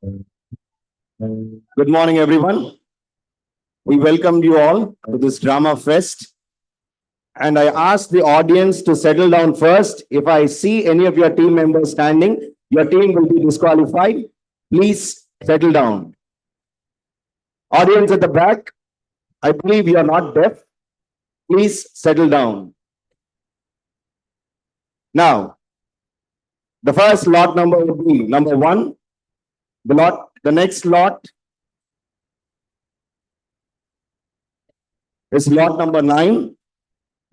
Good morning, everyone. We welcome you all to this drama fest. And I ask the audience to settle down first. If I see any of your team members standing, your team will be disqualified. Please settle down. Audience at the back, I believe you are not deaf. Please settle down. Now, the first lot number would be number 1. The next lot is lot number 9.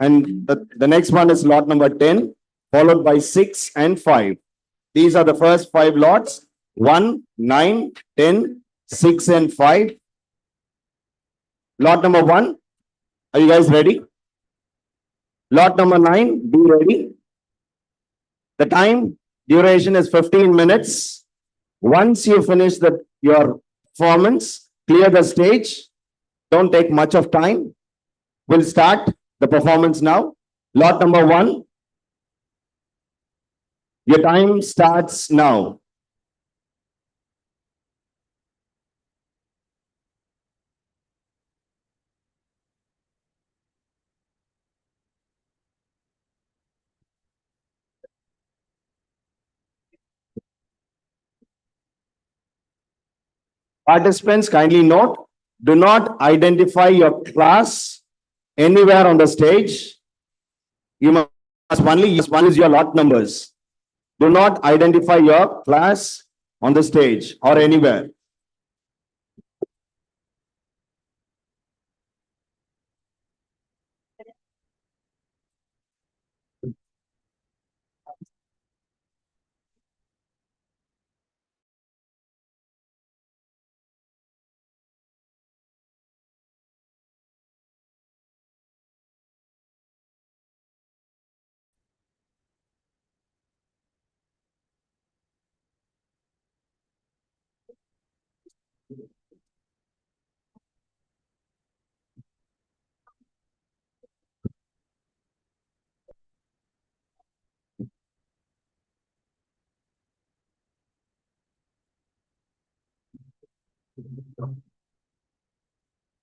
And the next one is lot number 10, followed by 6 and 5. These are the first 5 lots: 1, 9, 10, 6, and 5. Lot number 1, are you guys ready? Lot number 9, be ready. The time duration is 15 minutes. Once you finish your performance, clear the stage. Don't take much of time. We'll start the performance now. Lot number 1. Your time starts now. Participants, kindly note, do not identify your class anywhere on the stage. You must only use your lot numbers. Do not identify your class on the stage or anywhere.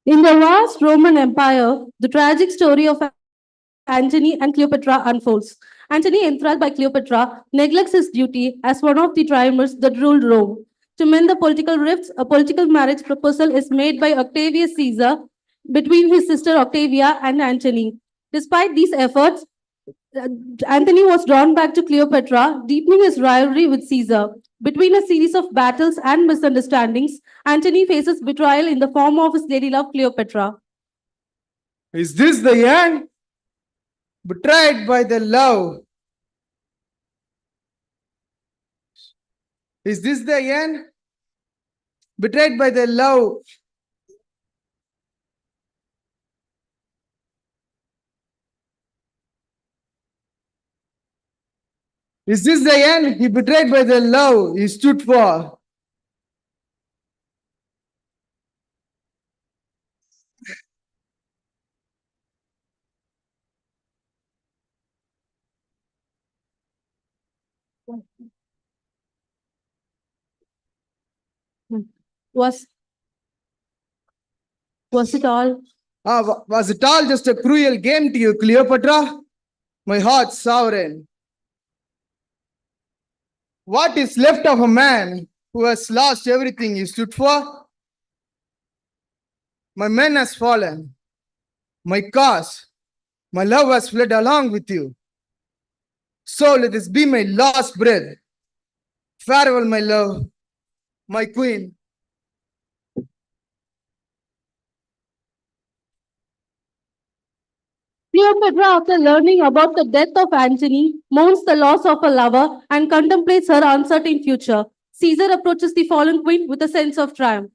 In the vast Roman Empire, the tragic story of Antony and Cleopatra unfolds. Antony, enthralled by Cleopatra, neglects his duty as one of the triumvirs that ruled Rome. To mend the political rifts, a political marriage proposal is made by Octavius Caesar between his sister Octavia and Antony. Despite these efforts, Antony was drawn back to Cleopatra, deepening his rivalry with Caesar. Between a series of battles and misunderstandings, Antony faces betrayal in the form of his ladylove Cleopatra. Is this the end? Betrayed by the love. Is this the end? Betrayed by the love. Is this the end? He betrayed by the love he stood for. Was it all? Was it all just a cruel game to you, Cleopatra? My heart's sovereign. What is left of a man who has lost everything he stood for? My man has fallen. My cause, my love has fled along with you. So let this be my last breath. Farewell, my love, my queen. Cleopatra, after learning about the death of Antony, mourns the loss of her lover and contemplates her uncertain future. Caesar approaches the fallen queen with a sense of triumph.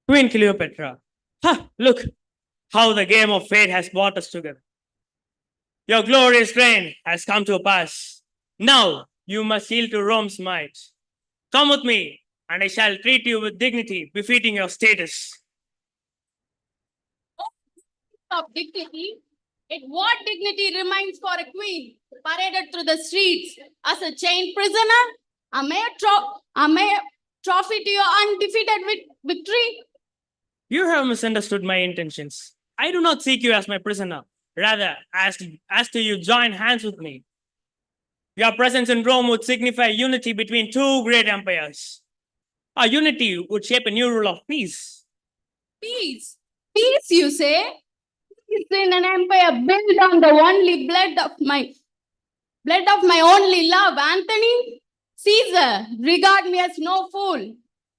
Queen Cleopatra, look how the game of fate has brought us together. Your glorious reign has come to a pass. Now you must yield to Rome's might. Come with me, and I shall treat you with dignity befitting your status. of dignity, yet what dignity remains for a queen paraded through the streets as a chained prisoner? A mere trophy to your undefeated victory? You have misunderstood my intentions. I do not seek you as my prisoner. Rather, ask to you join hands with me. Your presence in Rome would signify unity between two great empires. Our unity would shape a new rule of peace. Peace. Peace, you say? Peace in an empire built on the only blood of my only love, Antony? Caesar, regard me as no fool.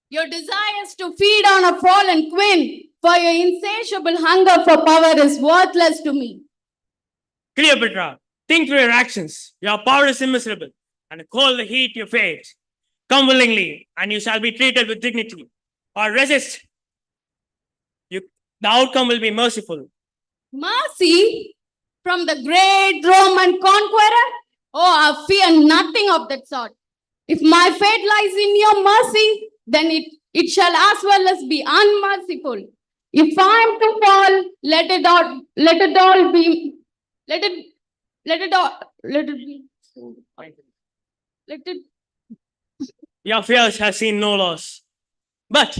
Your desires to feed on a fallen queen for your insatiable hunger for power is worthless to me. Cleopatra, think through your actions. Your power is immeasurable, and cold the heat you face. Come willingly, and you shall be treated with dignity. Or resist. The outcome will be merciful. Mercy from the great Roman conqueror? Oh, I fear nothing of that sort. If my fate lies in your mercy, then it shall as well as be unmerciful. If I am to fall, let it Your fears have seen no loss. But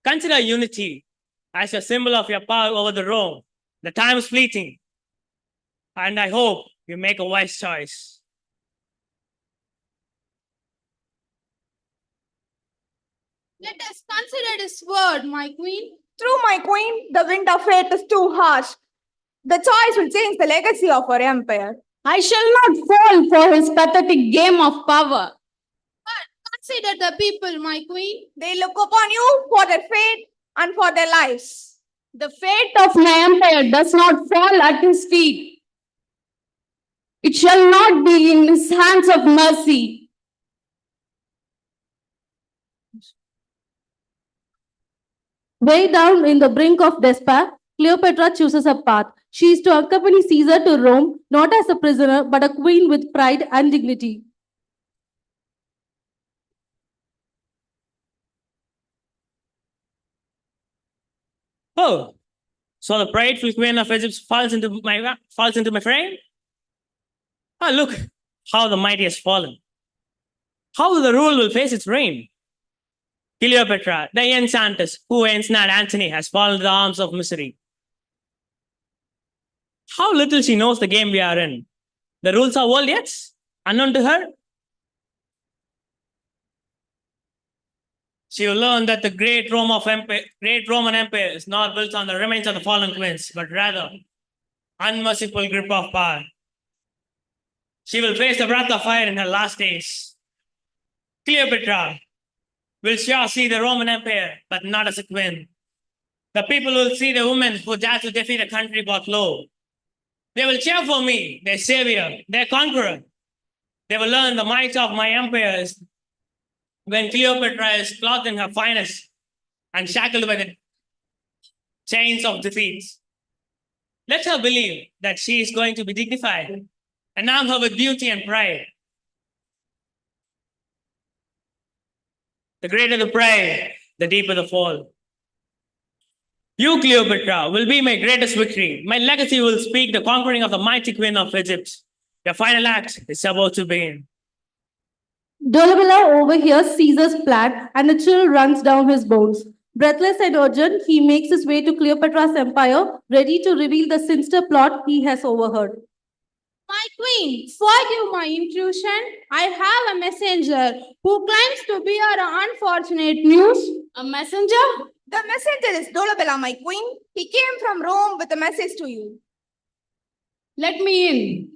consider unity as a symbol of your power over the Rome. The time is fleeting, and I hope you make a wise choice. Let us consider this word, my queen. True, my queen, the wind of fate is too harsh. The choice will change the legacy of our empire. I shall not fall for his pathetic game of power. But consider the people, my queen. They look upon you for their fate and for their lives. The fate of my empire does not fall at his feet. It shall not be in his hands of mercy. Way down in the brink of despair, Cleopatra chooses a path. She is to accompany Caesar to Rome, not as a prisoner, but a queen with pride and dignity. Oh, so the prideful queen of Egypt falls into my frame? Ah, look how the mighty has fallen. How the rule will face its reign. Cleopatra, the enchantress who ensnared Antony, has fallen into the arms of misery. How little she knows the game we are in. The rules are old yet unknown to her. She will learn that the great Roman Empire is not built on the remains of the fallen queens, but rather unmerciful grip of power. She will face the wrath of fire in her last days. Cleopatra will sure see the Roman Empire, but not as a queen. The people will see the woman who dares to defeat a country brought low. They will cheer for me, their savior, their conqueror. They will learn the might of my empire is when Cleopatra is clothed in her finest and shackled by the chains of defeat. Let her believe that she is going to be dignified and arm her with beauty and pride. The greater the pride, the deeper the fall. You, Cleopatra, will be my greatest victory. My legacy will speak the conquering of the mighty queen of Egypt. Your final act is about to begin. Dolabella overhears Caesar's plan and a chill runs down his bones. Breathless and urgent, he makes his way to Cleopatra's empire, ready to reveal the sinister plot he has overheard. My queen, forgive my intrusion. I have a messenger who claims to be our unfortunate news. A messenger? The messenger is Dolabella, my queen. He came from Rome with a message to you. Let me in.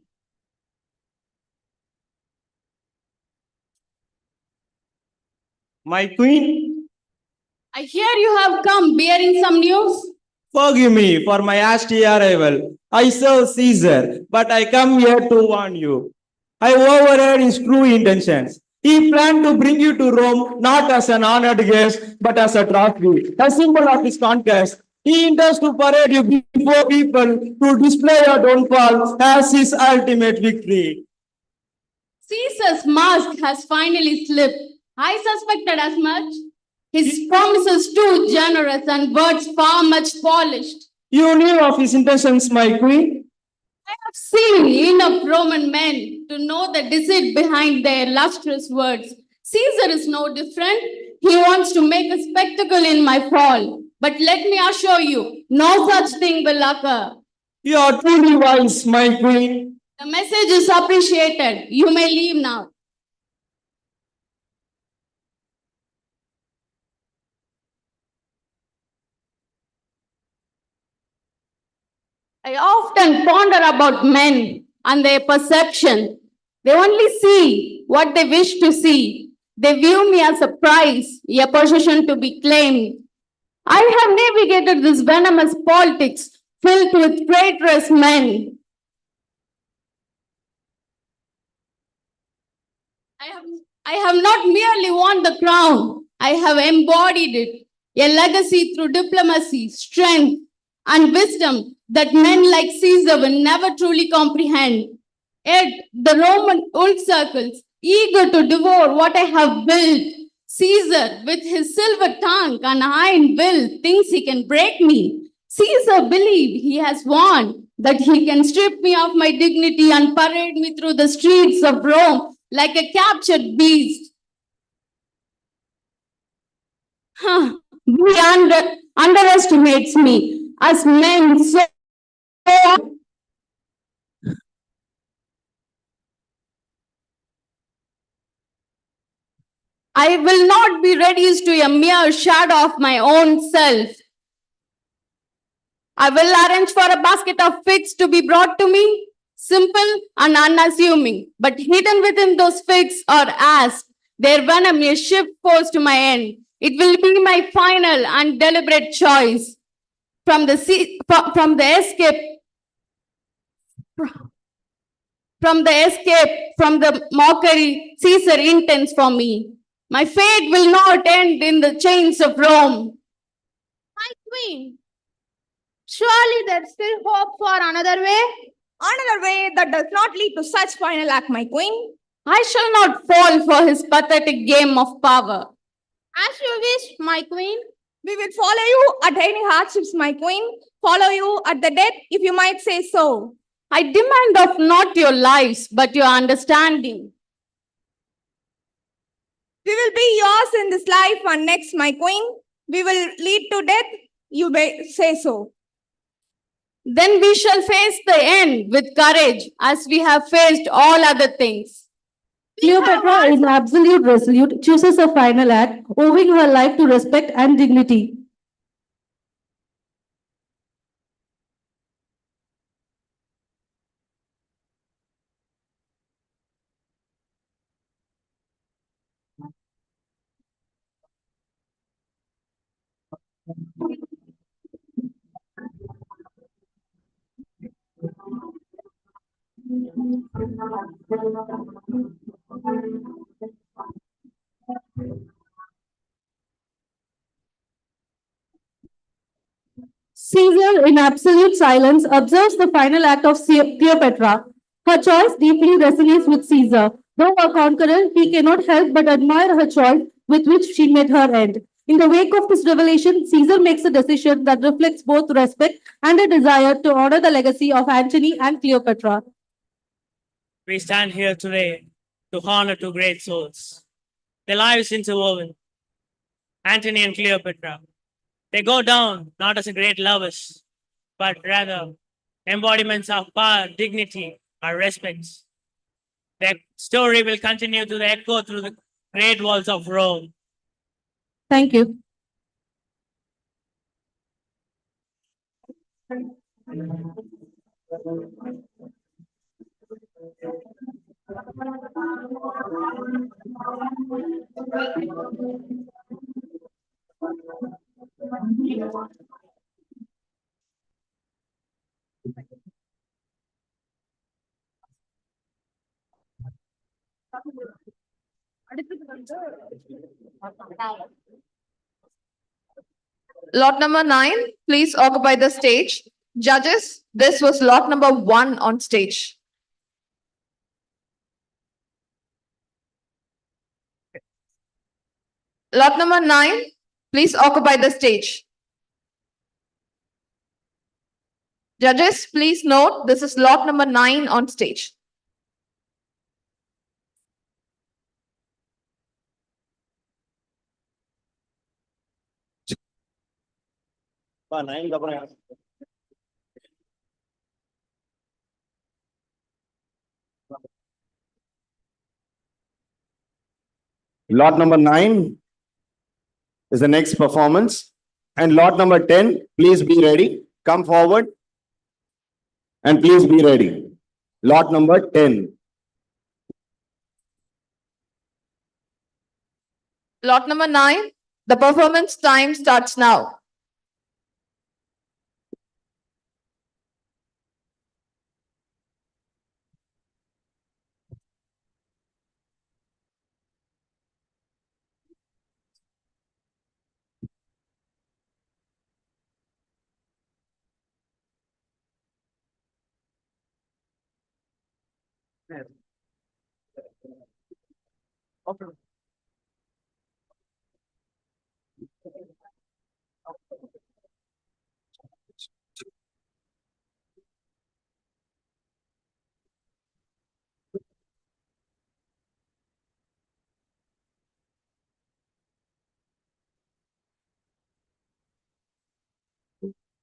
My queen, I hear you have come bearing some news. Forgive me for my hasty arrival. I serve Caesar, but I come here to warn you. I overheard his true intentions. He planned to bring you to Rome not as an honored guest, but as a trophy, a symbol of his conquest. He intends to parade you before people to display your downfall as his ultimate victory. Caesar's mask has finally slipped. I suspected as much. His promises too generous and words far much polished. You knew of his intentions, my queen. I have seen enough Roman men to know the deceit behind their lustrous words. Caesar is no different. He wants to make a spectacle in my fall. But let me assure you, no such thing will occur. You are truly wise, my queen. The message is appreciated. You may leave now. I often ponder about men and their perception. They only see what they wish to see. They view me as a prize, a possession to be claimed. I have navigated this venomous politics filled with traitorous men. I have not merely won the crown, I have embodied it, a legacy through diplomacy, strength, and wisdom that men like Caesar will never truly comprehend. Yet the Roman old circles, eager to devour what I have built, Caesar, with his silver tongue and iron will, thinks he can break me. Caesar believes he has won, that he can strip me of my dignity and parade me through the streets of Rome like a captured beast. He underestimates me as men so. I will not be reduced to a mere shadow of my own self. I will arrange for a basket of figs to be brought to me, simple and unassuming, but hidden within those figs or asp, their venom a ship forced to my end. It will be my final and deliberate choice. From the escape from the mockery Caesar intends for me. My fate will not end in the chains of Rome. My queen, surely there's still hope for another way? Another way that does not lead to such final act, my queen. I shall not fall for his pathetic game of power. As you wish, my queen. We will follow you at any hardships, my queen. Follow you at the death, if you might say so. I demand of not your lives, but your understanding. We will be yours in this life and next, my queen. We will lead to death, you may say so. Then we shall face the end with courage, as we have faced all other things. Cleopatra, in absolute resolute, chooses a final act, owing her life to respect and dignity. Caesar, in absolute silence, observes the final act of Cleopatra. Her choice deeply resonates with Caesar. Though a conqueror, he cannot help but admire her choice with which she met her end. In the wake of this revelation, Caesar makes a decision that reflects both respect and a desire to honor the legacy of Antony and Cleopatra. We stand here today to honor two great souls, their lives interwoven. Antony and Cleopatra. They go down not as great lovers, but rather embodiments of power, dignity, and respect. Their story will continue to echo through the great walls of Rome. Thank you. Lot number 9, please occupy the stage. Judges, this was lot number 1 on stage. Lot number 9, please occupy the stage. Judges, please note this is lot number 9 on stage. Lot number 9 is the next performance. And lot number 10, please be ready. Come forward. And please be ready. Lot number 10. Lot number 9, the performance time starts now.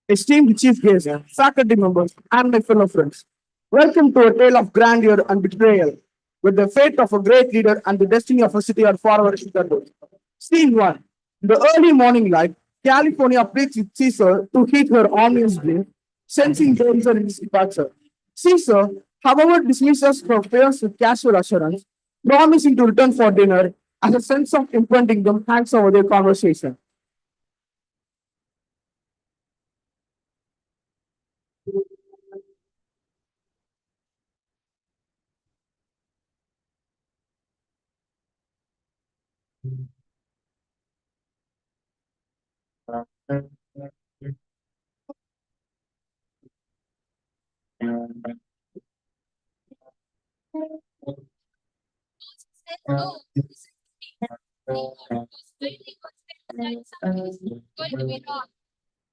Esteemed chief guests, faculty members, and my fellow friends, welcome to a tale of grandeur and betrayal, where the fate of a great leader and the destiny of a city are forever intertwined. Scene 1. In the early morning light, California pleads with Caesar to heat her ominous drink, sensing danger in his departure. Caesar, however, dismisses her fears with casual assurance, promising to return for dinner as a sense of impending doom hangs over their conversation.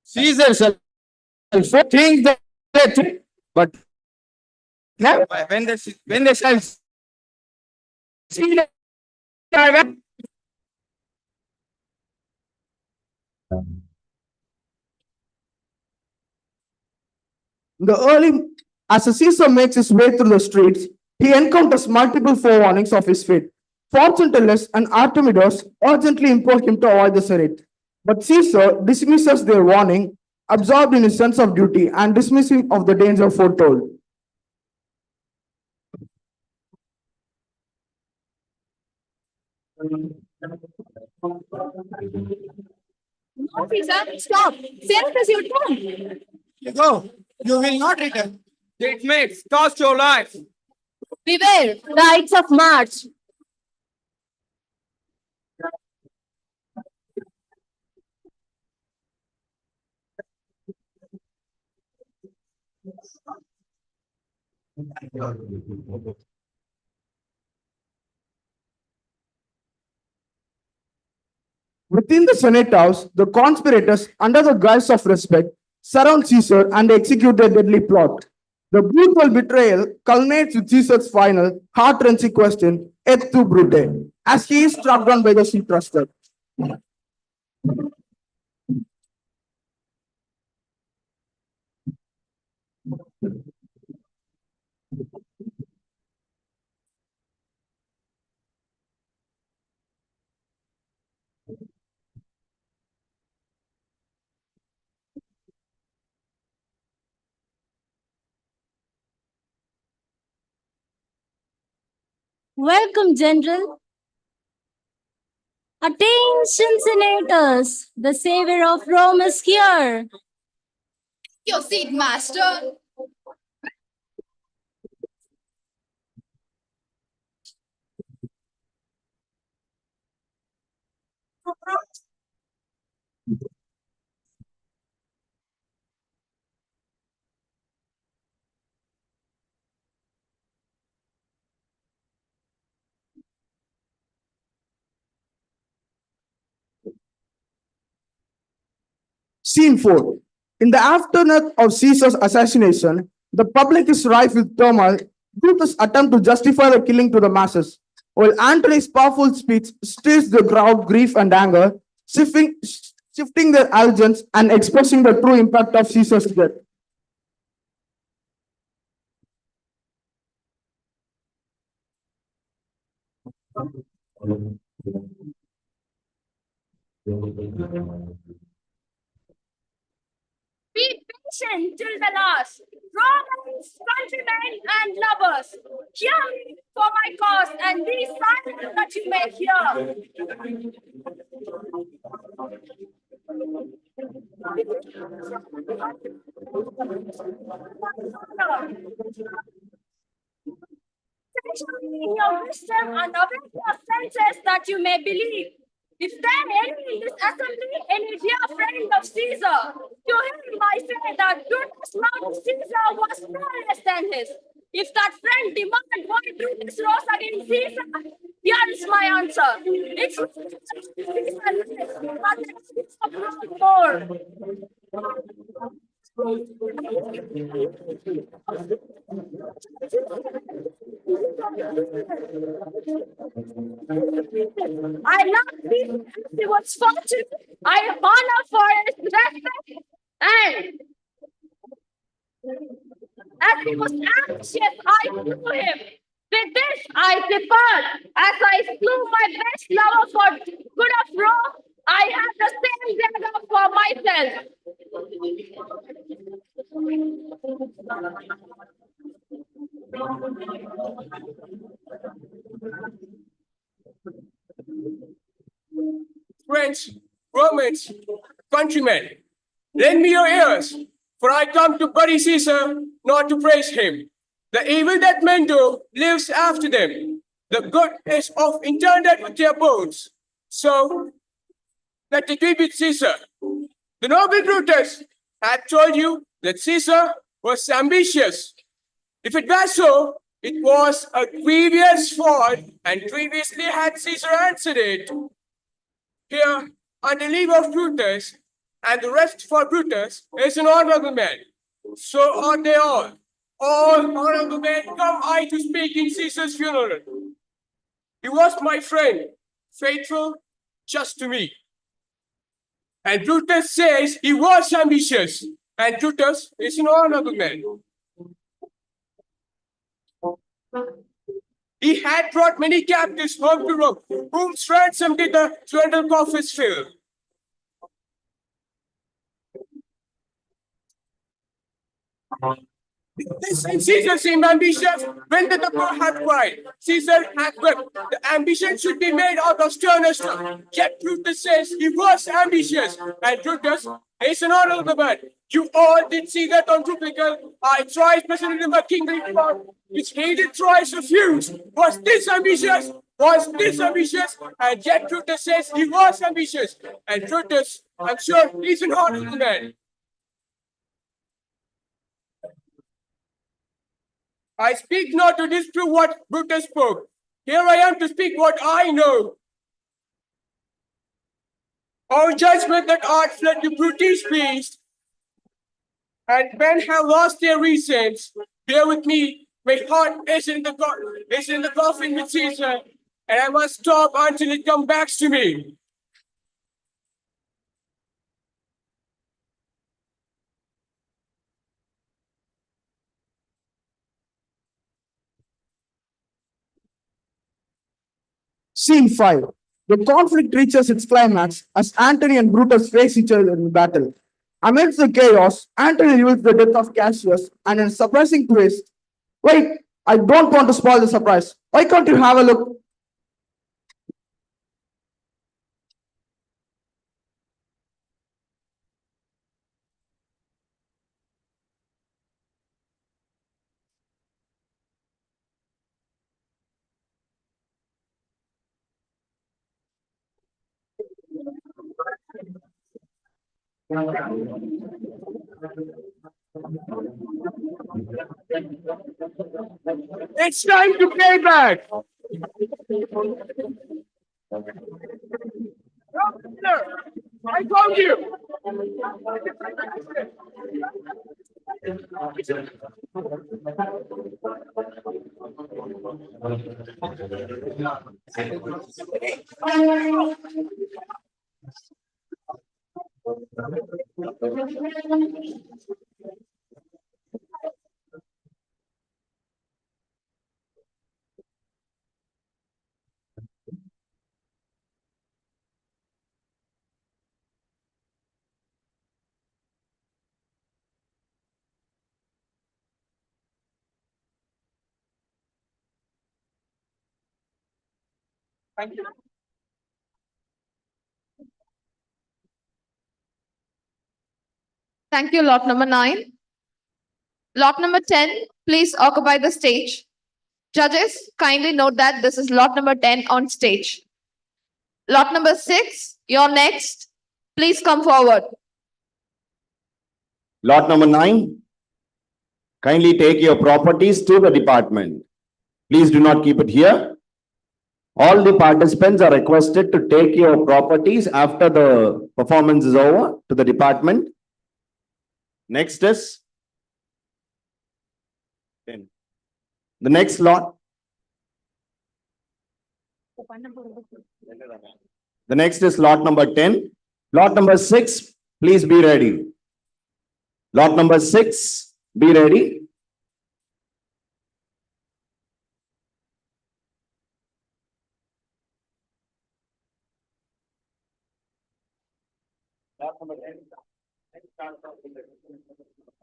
Caesar shall think that they think, but now when they shall see that The early, as Caesar makes his way through the streets, he encounters multiple forewarnings of his fate. Fortunatus and Artemidos urgently implore him to avoid the Senate. But Caesar dismisses their warning, absorbed in his sense of duty and dismissing of the danger foretold. No, Caesar, stop. Senate is your turn. You go. You will not return. It makes cost your life. Beware, the Ides of March. Within the Senate House, the conspirators, under the guise of respect, surround Caesar and execute their deadly plot. The brutal betrayal culminates with Caesar's final, heart-wrenching question, et tu, Brute, as he is struck down by the sea thruster. Welcome, General. Attention, senators. The savior of Rome is here. Your seat, master. Scene 4. In the aftermath of Caesar's assassination, the public is rife with turmoil. Brutus' attempt to justify the killing to the masses, while Antony's powerful speech stirs the crowd grief and anger, shifting their allegiance and expressing the true impact of Caesar's death. Be patient till the last. Romans, countrymen, and lovers, hear me for my cause and be silent that you may hear. In your wisdom and awake your senses that you may believe. If there any in this assembly, any dear friend of Caesar, to him I say that Brutus' mouth Caesar was no less than his. If that friend demand why Brutus rose against Caesar, here is my answer. It's Caesar less, but Caesar more. I love him as he was fortunate. I honor for his respect and as he was anxious, I slew him. With this, I depart. As I slew my best lover for good of Rome, I have the same dagger for myself. Friends, Romans, countrymen, lend me your ears, for I come to bury Caesar, not to praise him. The evil that men do lives after them. The good is of interred with their bones. So, let it be with Caesar. The noble Brutus had told you that Caesar was ambitious. If it was so, it was a grievous fault, and previously had Caesar answered it. Here, under leave of Brutus, and the rest for Brutus is an honorable man. So are they all. All honorable men come I to speak in Caesar's funeral. He was my friend, faithful, just to me. And Brutus says he was ambitious, and Brutus is an honorable man. He had brought many captives home to Rome, whom's ransom did the 12 coffers fill. And Caesar seemed ambitious when the poor had cried. Caesar had wept. The ambition should be made out of sternness. Yet Brutus says he was ambitious, and Brutus is an honorable man. You all did see that on Jupiter. I thrice presented him a kingly report, which he did thrice refuse. Was this ambitious? Was this ambitious? And yet Brutus says he was ambitious. And Brutus, I'm sure he's an honorable man. I speak not to disprove what Brutus spoke. Here I am to speak what I know. Our judgment that art fled to brutish beast, and men have lost their reasons. Bear with me, my heart is in the coffin with Caesar, and I must stop until it comes back to me. Scene 5. The conflict reaches its climax as Antony and Brutus face each other in battle. Amidst the chaos, Antony reveals the death of Cassius, and in a surprising twist, wait, I don't want to spoil the surprise. Why can't you have a look? It's time to pay back. I told you. Thank you, lot number 9. Lot number 10, please occupy the stage. Judges, kindly note that this is lot number 10 on stage. Lot number 6, you're next. Please come forward. Lot number 9. Kindly take your properties to the department. Please do not keep it here. All the participants are requested to take your properties after the performance is over to the department. Next is 10. The next lot. The next is lot number 10. Lot number 6, please be ready. Lot number 6, be ready.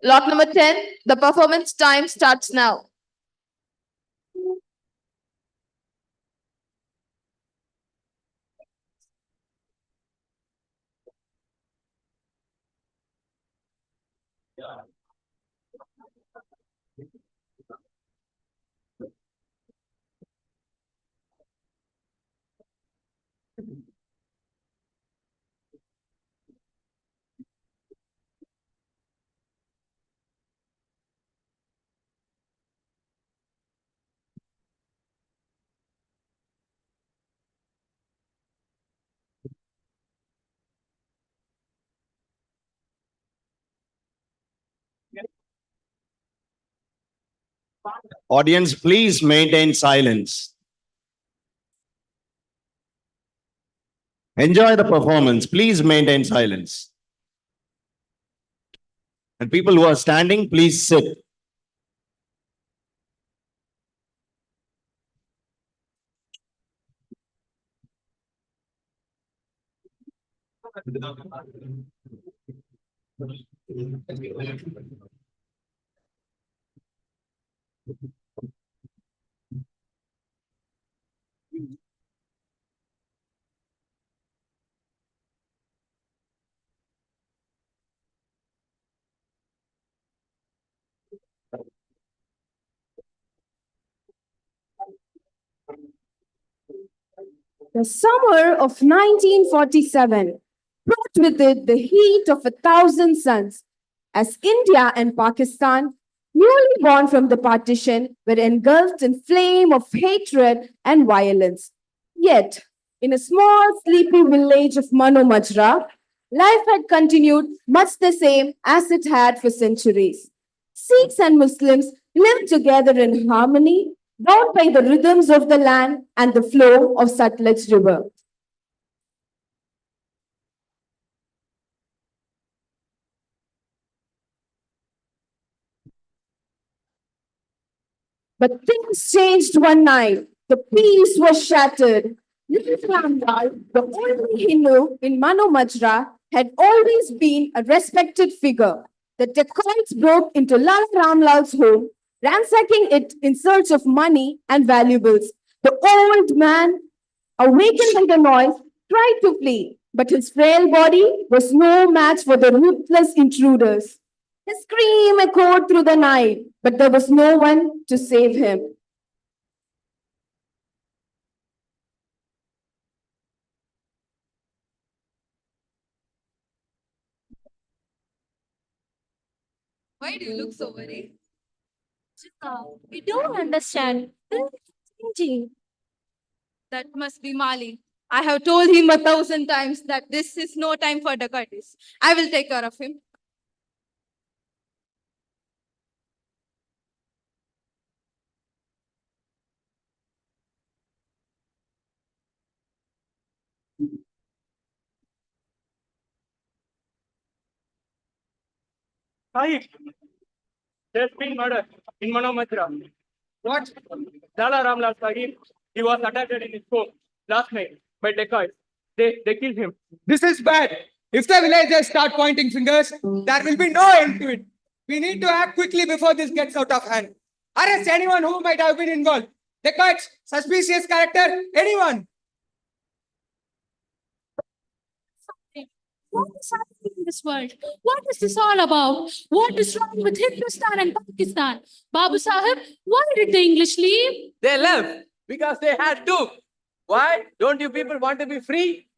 Lot number 10, the performance time starts now. Audience, please maintain silence. Enjoy the performance. Please maintain silence. And people who are standing, please sit. The summer of 1947 brought with it the heat of 1,000 suns, as India and Pakistan, newly born from the partition, were engulfed in flame of hatred and violence. Yet, in a small, sleepy village of Manomajra, life had continued much the same as it had for centuries. Sikhs and Muslims lived together in harmony, bound by the rhythms of the land and the flow of Sutlej River. But things changed one night. The peace was shattered. Ramlal, the only Hindu in Manomajra, had always been a respected figure. The dacoits broke into Lal Ramlal's home, ransacking it in search of money and valuables. The old man, awakened by the noise, tried to flee, but his frail body was no match for the ruthless intruders. His scream echoed through the night, but there was no one to save him. Why do you look so worried? We don't understand. This is changing. That must be Mali. I have told him 1,000 times that this is no time for dacoities. I will take care of him. Sahib, there's been murder in Manomatra. What? Lala Ramlal Sahib, he was attacked in his home last night by dacoits. They killed him. This is bad. If the villagers start pointing fingers, there will be no end to it. We need to act quickly before this gets out of hand. Arrest anyone who might have been involved. Dacoits, suspicious character, anyone. What is happening in this world? What is this all about? What is wrong with Hindustan and Pakistan? Babu Sahib, why did the English leave? They left because they had to. Why? Don't you people want to be free?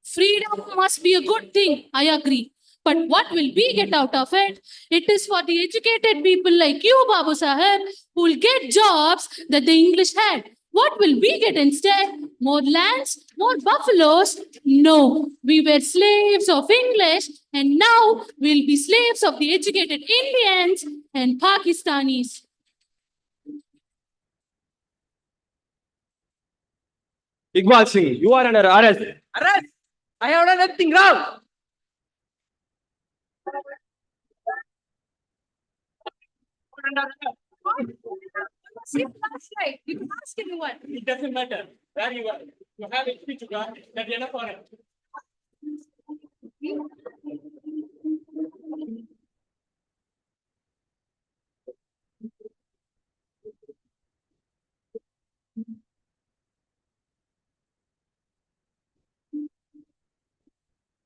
Freedom must be a good thing, I agree. But what will we get out of it? It is for the educated people like you, Babu Sahib, who will get jobs that the English had. What will we get instead? More lands? More buffaloes? No, we were slaves of English and now we'll be slaves of the educated Indians and Pakistanis. Iqbal Singh, you are under arrest. Arrest? I have done nothing wrong. See last night. You can ask anyone. It doesn't matter where you are. You have a speech to God. That's enough for it.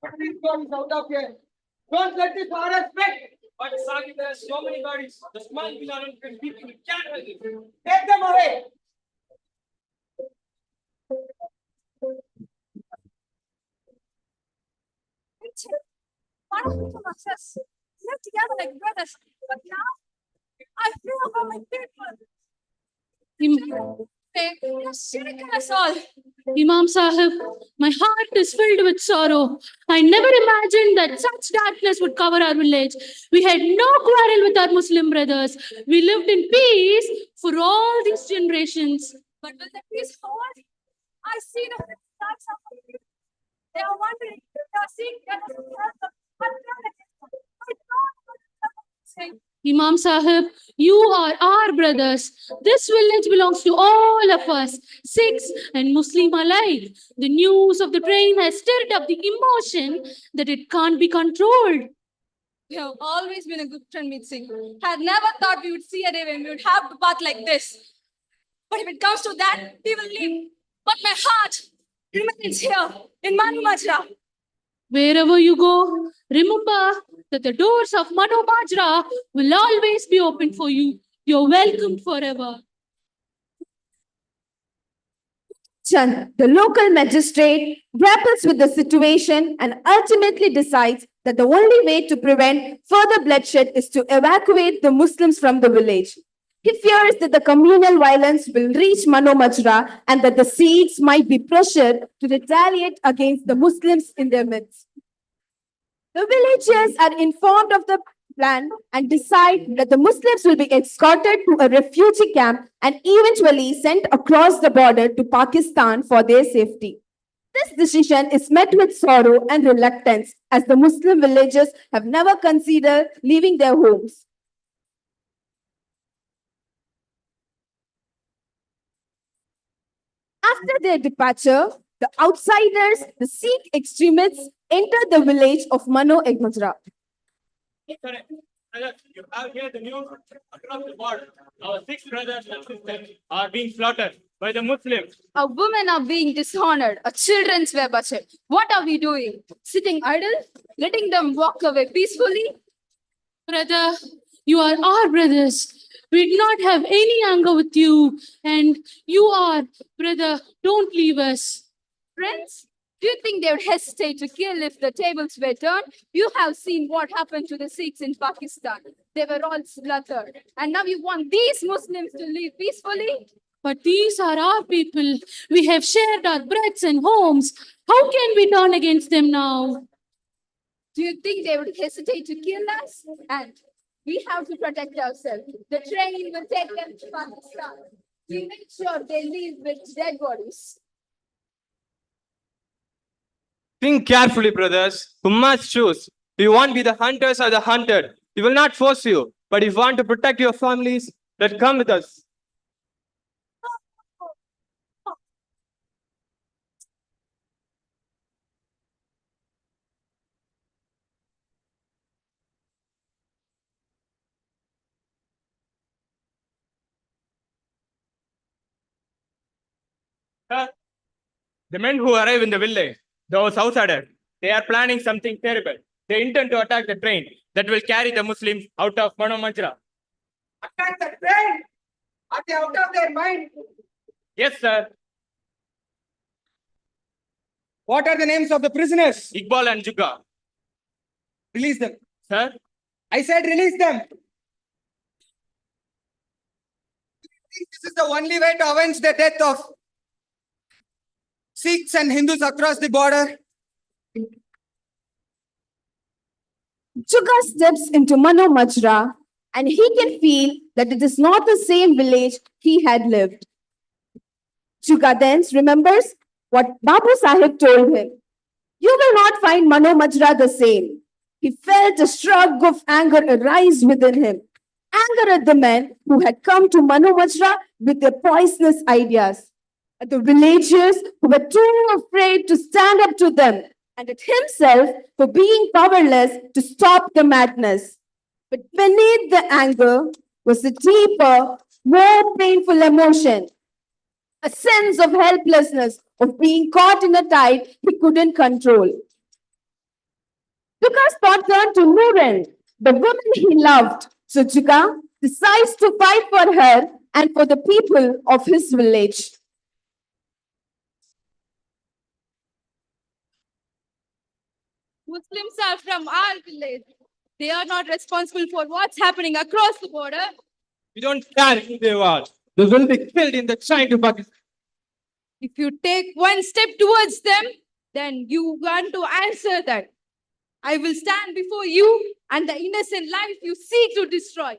Get these bodies out of here. Don't let this forest spread. But Sahib, there are so many bodies. The small belonging to people who can't help it. Take them away. One of them of us live together like brothers, but now I feel about my people. You're shaking us all. Imam Sahib, my heart is filled with sorrow. I never imagined that such darkness would cover our village. We had no quarrel with our Muslim brothers. We lived in peace for all these generations. But will the peace hold? I see the stars of my people. They are wondering if they are seeing that as a result of Imam Sahib, you are our brothers. This village belongs to all of us, Sikhs and Muslim alike. The news of the train has stirred up the emotion that it can't be controlled. You have always been a good friend, Meet Singh. Had never thought we would see a day when we would have to part like this. But if it comes to that, we will leave. But my heart remains here in Manu Majra. Wherever you go, remember that the doors of Manu Majra will always be open for you. You're welcome forever. Chand, the local magistrate, grapples with the situation and ultimately decides that the only way to prevent further bloodshed is to evacuate the Muslims from the village. He fears that the communal violence will reach Mano Majra and that the Sikhs might be pressured to retaliate against the Muslims in their midst. The villagers are informed of the plan and decide that the Muslims will be escorted to a refugee camp and eventually sent across the border to Pakistan for their safety. This decision is met with sorrow and reluctance as the Muslim villagers have never considered leaving their homes. After their departure, the outsiders, the Sikh extremists, enter the village of Mano Majra. Correct. You have here the news across the board. Our 6 brothers and sisters are being slaughtered by the Muslims. Our women are being dishonored. Our children were butchered. What are we doing? Sitting idle? Letting them walk away peacefully? Brother, you are our brothers. We do not have any anger with you. And you are, brother, don't leave us. Friends, do you think they would hesitate to kill if the tables were turned? You have seen what happened to the Sikhs in Pakistan. They were all slaughtered. And now you want these Muslims to live peacefully? But these are our people. We have shared our breads and homes. How can we turn against them now? Do you think they would hesitate to kill us? And we have to protect ourselves. The train will take them to Pakistan. We make sure they leave with dead bodies. Think carefully, brothers. Who must choose? Do you want to be the hunters or the hunted? We will not force you, but if you want to protect your families, then come with us. The men who arrive in the village, those outsiders, they are planning something terrible. They intend to attack the train that will carry the Muslims out of Manamajra. Attack the train! Are they out of their mind? Yes, sir. What are the names of the prisoners? Iqbal and Juga. Release them. Sir, I said release them. This is the only way to avenge the death of Sikhs and Hindus across the border. Juga steps into Mano Majra and he can feel that it is not the same village he had lived. Juga then remembers what Babu Sahib told him. You will not find Mano Majra the same. He felt a shrug of anger arise within him. Anger at the men who had come to Mano Majra with their poisonous ideas. At the villagers who were too afraid to stand up to them, and at himself for being powerless to stop the madness. But beneath the anger was a deeper, more painful emotion, a sense of helplessness, of being caught in a tide he couldn't control. Juga's thought turned to Nuran, the woman he loved. So Juga decides to fight for her and for the people of his village. Muslims are from our village. They are not responsible for what's happening across the border. We don't care who they are. They will be killed in the train to Pakistan. If you take one step towards them, then you want to answer that. I will stand before you and the innocent life you seek to destroy.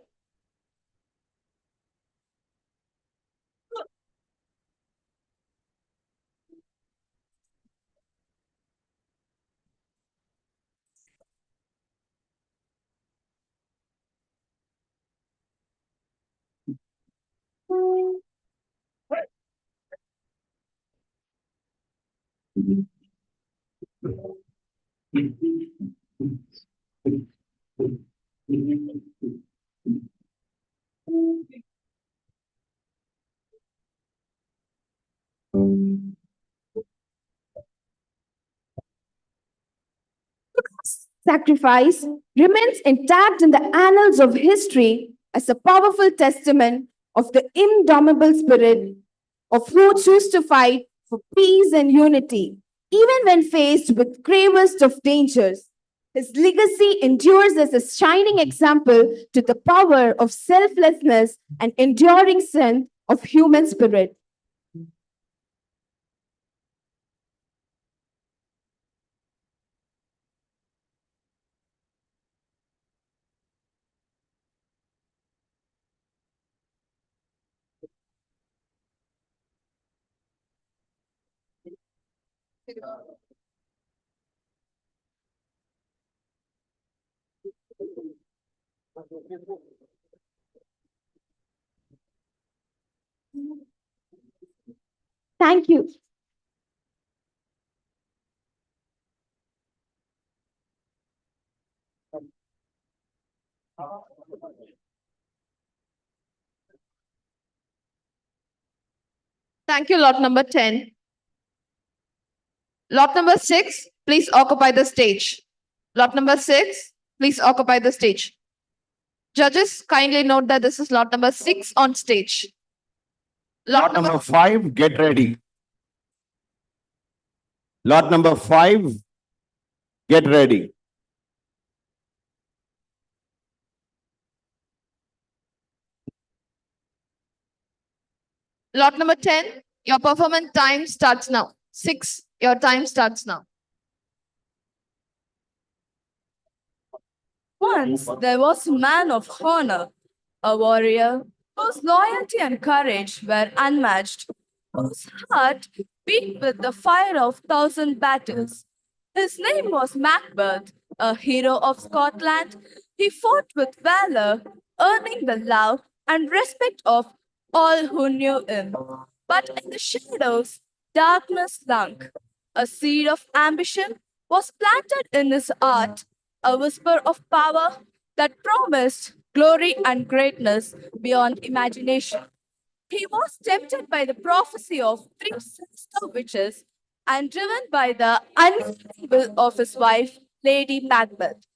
Sacrifice remains intact in the annals of history as a powerful testament of the indomitable spirit of who choose to fight for peace and unity, even when faced with gravest of dangers. His legacy endures as a shining example to the power of selflessness and enduring strength of human spirit. Thank you. Thank you, lot number 10. Lot number 6, please occupy the stage. Lot number 6, please occupy the stage. Judges, kindly note that this is lot number 6 on stage. Lot number 5, get ready. Lot number 5, get ready. Lot number 10, your performance time starts now. 6, your time starts now. Once there was a man of honor, a warrior whose loyalty and courage were unmatched, whose heart beat with the fire of 1,000 battles. His name was Macbeth, a hero of Scotland, He fought with valor, earning the love and respect of all who knew him. But in the shadows, darkness slunk. A seed of ambition was planted in his heart, a whisper of power that promised glory and greatness beyond imagination. He was tempted by the prophecy of three sinister witches and driven by the unyielding will of his wife, Lady Macbeth.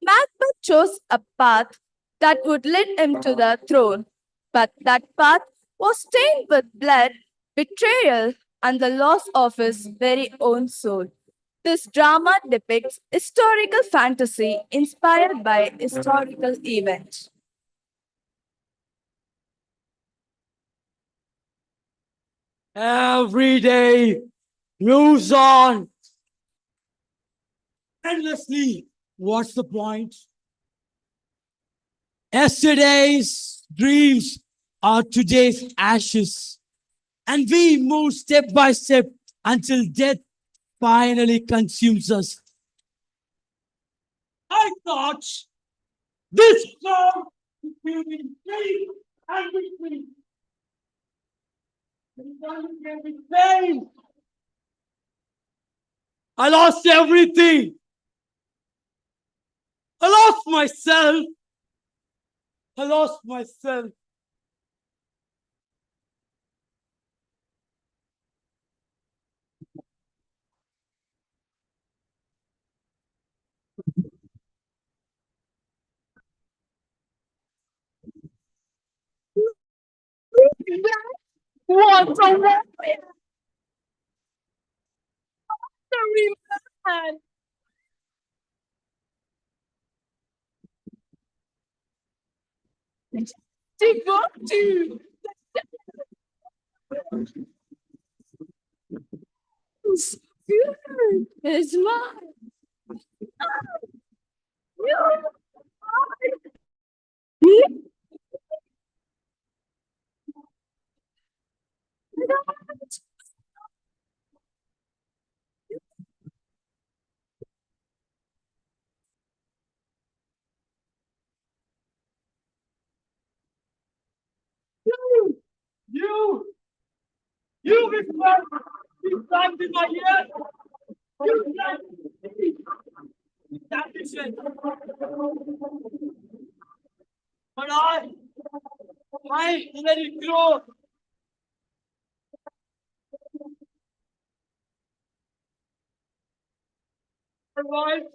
Macbeth chose a path that would lead him to the throne, but that path was stained with blood, betrayal, and the loss of his very own soul. This drama depicts historical fantasy inspired by historical events. Every day moves on endlessly. What's the point? Yesterday's dreams are today's ashes, and we move step by step until death finally consumes us. I thought this song would be free and between. I lost everything. I lost myself. I lost myself. What a warrior! Victory man! Devotee! It's mine! You whisper, you sound in my ear. You that is it. But I let it go. Survived.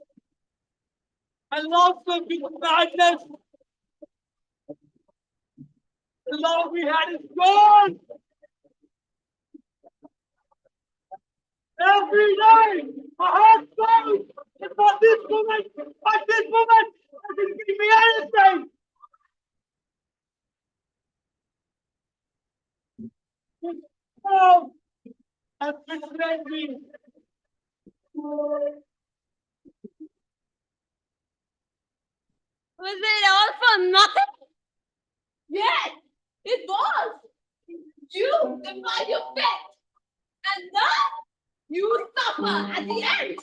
I lost them with madness. The love we had is gone. Every day, my heart goes. It's not this woman, but this woman doesn't give me anything. This love has betrayed me. Was it all for nothing? Yes, it was. You defied your fate, and now you suffer at the end.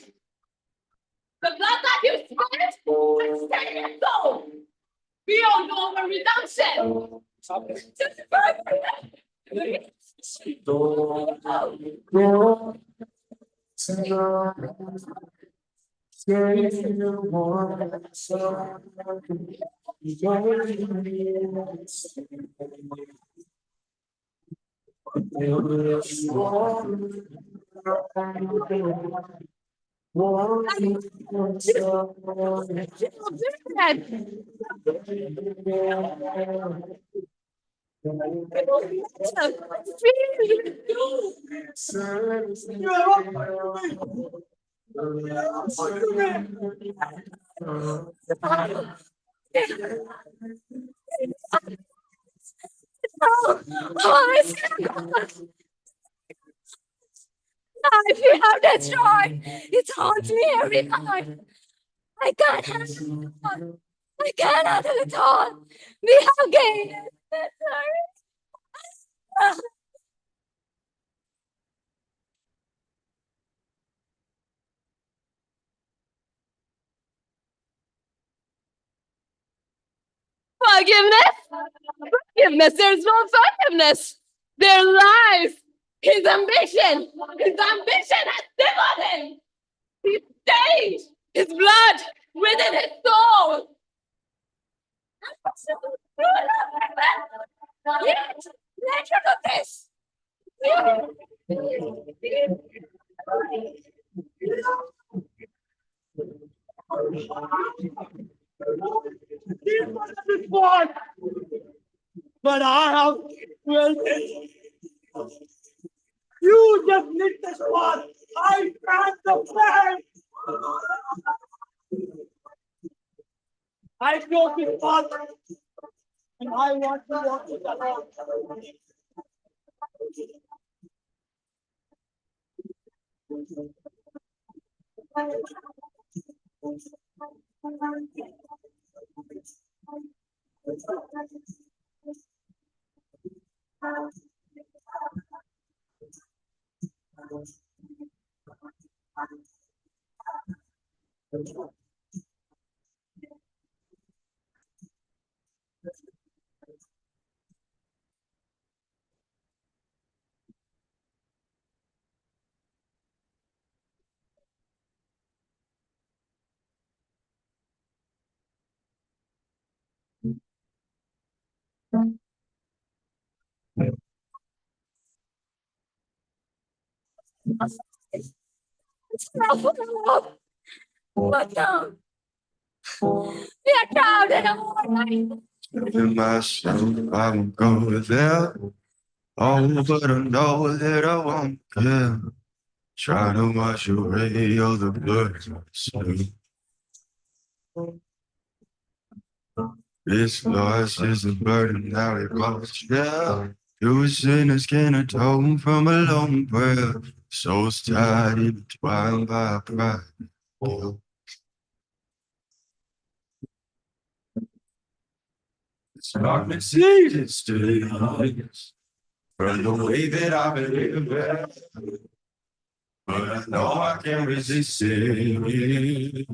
The blood that you sweat will stay in your soul. Beyond over redemption. Life you have destroyed. It haunts me every night. I can't handle it all. I can't handle it all. We have gained it. Forgiveness? Forgiveness. There's no forgiveness. Their lives, his ambition has devoured him. He stained his blood within his soul. Yet, nature of this. But I have you just lit the spot. I found the plan. I broke his heart, and I want to walk it alone. What now? We are trapped in a war. In myself, I won't go there. Oh, but I know that I won't care. Try to wash away all the blood. This loss is a burden now it goes down. You sinners can atone from a long prayer. Souls tied intertwined by pride. Guilt. It's darkness is still from the way that I've been living. But I know I can't resist it.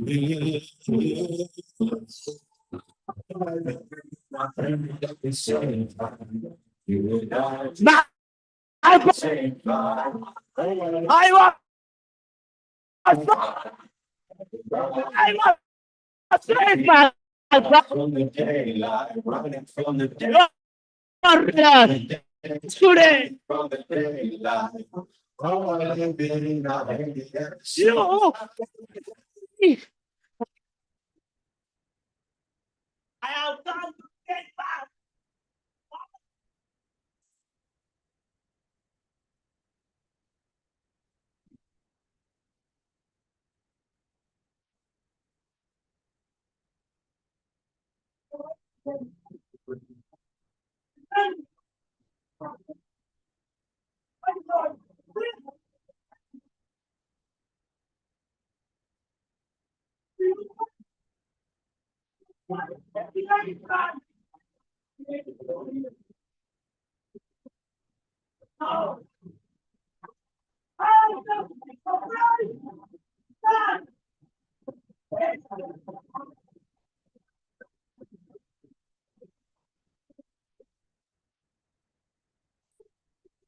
From the daylight, running from the daylight. Today, From the daylight. Oh, I have been in our hands. I have come to get back.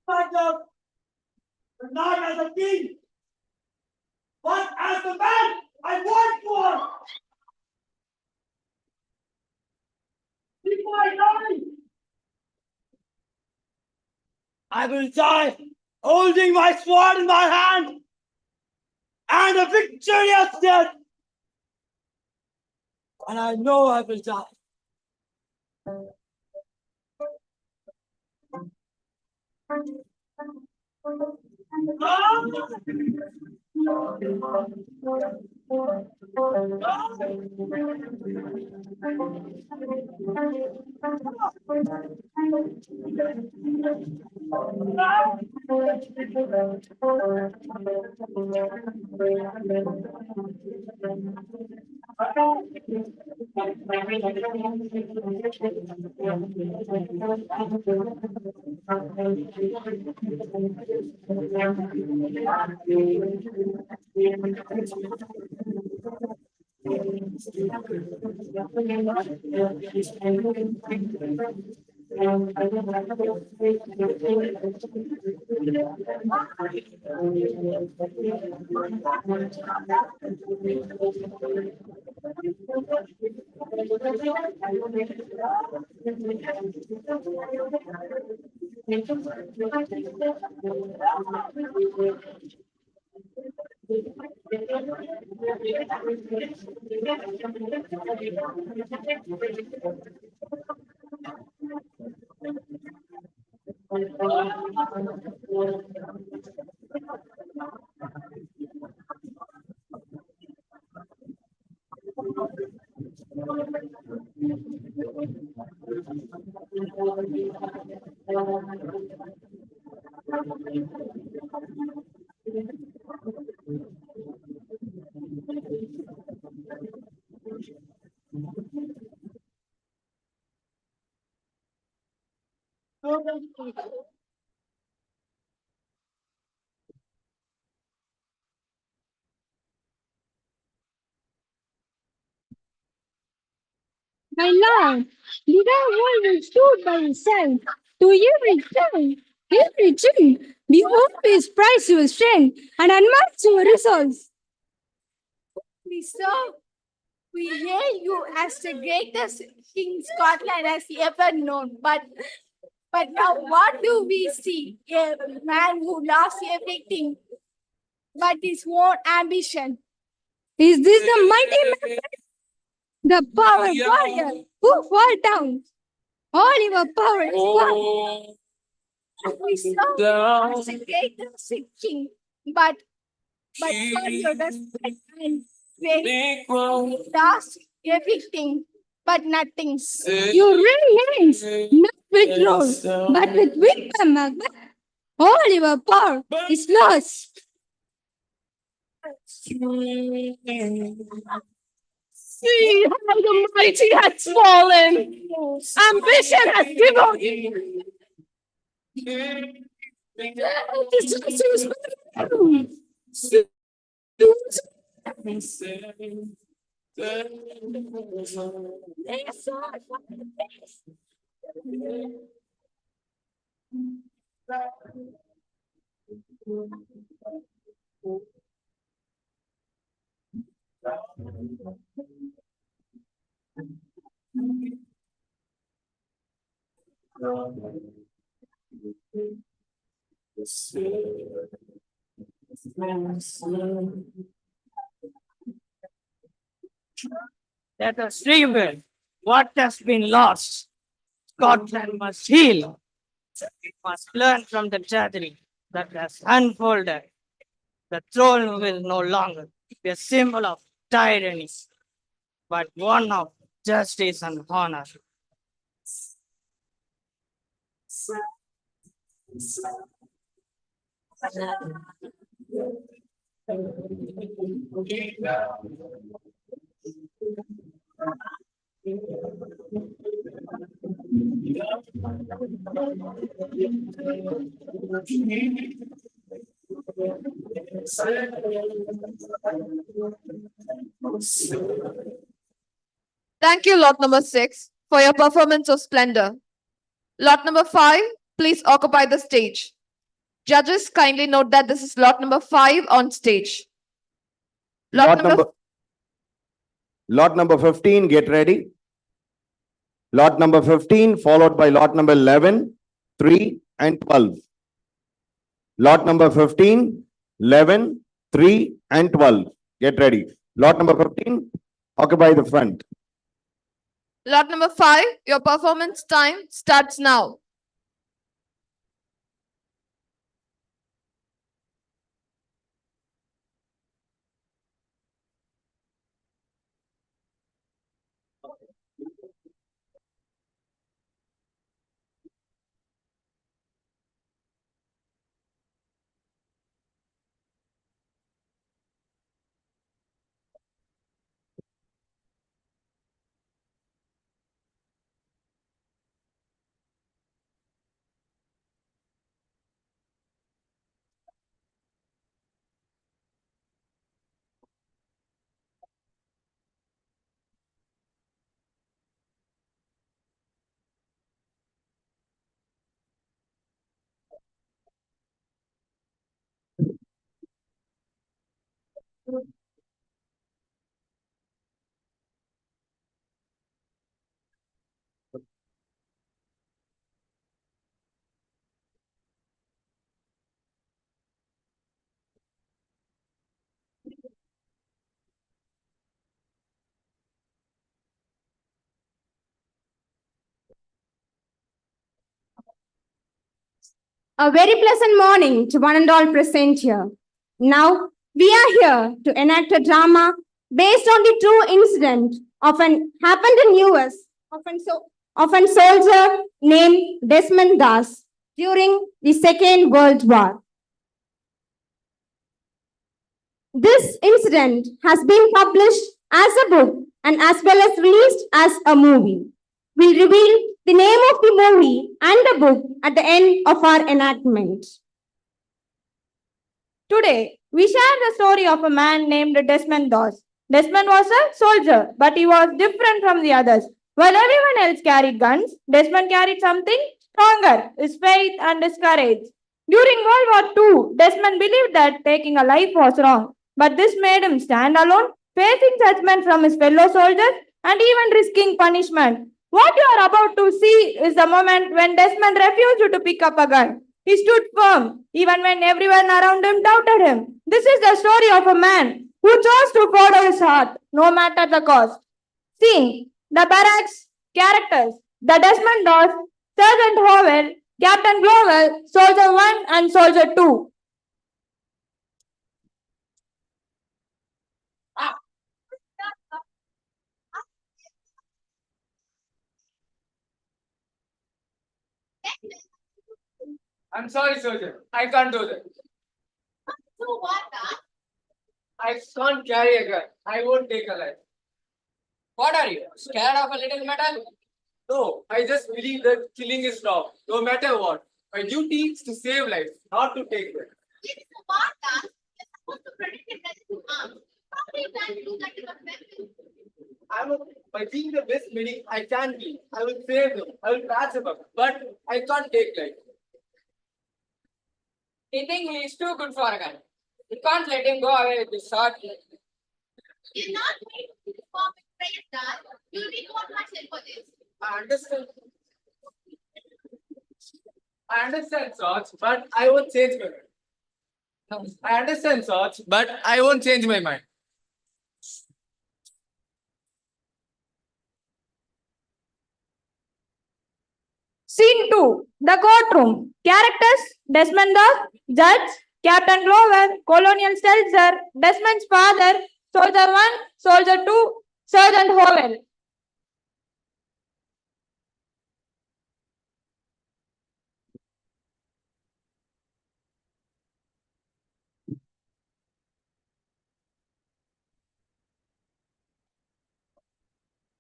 Myself, not as a king, but as the man I work for. Before I die, I will die holding my sword in my hand and a victorious death. And I know I will die. My lord, did I always stood by your side to every time, every dream? We always prize your strength and admire your results. We serve, we hail you as the greatest king Scotland has ever known. But now what do we see? A man who lost everything but his own ambition. Is this the mighty man, the power warrior who fall down? All your power is gone. We serve as the greatest king, but for your respect and faith, we lost everything but nothing. You remains not with rule, but with wisdom, Macbeth. All your power is lost. See how the mighty has fallen. Ambition has given. Let us rebuild what has been lost. Scotland must heal. It must learn from the tragedy that has unfolded. The throne will no longer be a symbol of tyranny, but one of justice and honor. Thank you, lot number 6, for your performance of splendor. Lot number 5, please occupy the stage. Judges, kindly note that this is lot number 5 on stage. Lot number 15, get ready. Lot number 15, followed by lot number 11, 3, and 12. Lot number 15, 11, 3, and 12. Get ready. Lot number 15, occupy the front. Lot number 5, your performance time starts now. A very pleasant morning to one and all present here. Now, we are here to enact a drama based on the true incident of an happened in US of a soldier named Desmond Doss during the Second World War. This incident has been published as a book and as well as released as a movie. We'll reveal the name of the movie and the book at the end of our enactment. Today, we share the story of a man named Desmond Doss. Desmond was a soldier, but he was different from the others. While everyone else carried guns, Desmond carried something stronger, his faith and his courage. During World War II, Desmond believed that taking a life was wrong, but this made him stand alone, facing judgment from his fellow soldiers and even risking punishment. What you are about to see is the moment when Desmond refused to pick up a gun. He stood firm, even when everyone around him doubted him. This is the story of a man who chose to follow his heart, no matter the cost. Seeing the barracks characters, the Desmond Doss, Sergeant Howell, Captain Glowell, Soldier 1 and Soldier 2. I'm sorry, soldier. I can't do that. I can't carry a gun. I won't take a life. What are you? Scared of a little metal? No, I just believe that killing is wrong, no matter what. My duty is to save lives, not to take them. It is a war task. You're supposed to protect it with arms. How do you plan to do that with a weapon? By being the best medic I can be, I will save them. I will patch them up. But I can't take life. He thinks he is too good for a gun. You can't let him go away with his sword. You're not going to perform a prayer that you'll be not much help for this. I understand, Sarge, but I won't change my mind. I understand, Sarge, but I won't change my mind. Scene 2. The courtroom. Characters: Desmond Doss, Judge, Captain Glover, Colonial Stelzer, Desmond's father, Soldier 1, Soldier 2, Sergeant Howell.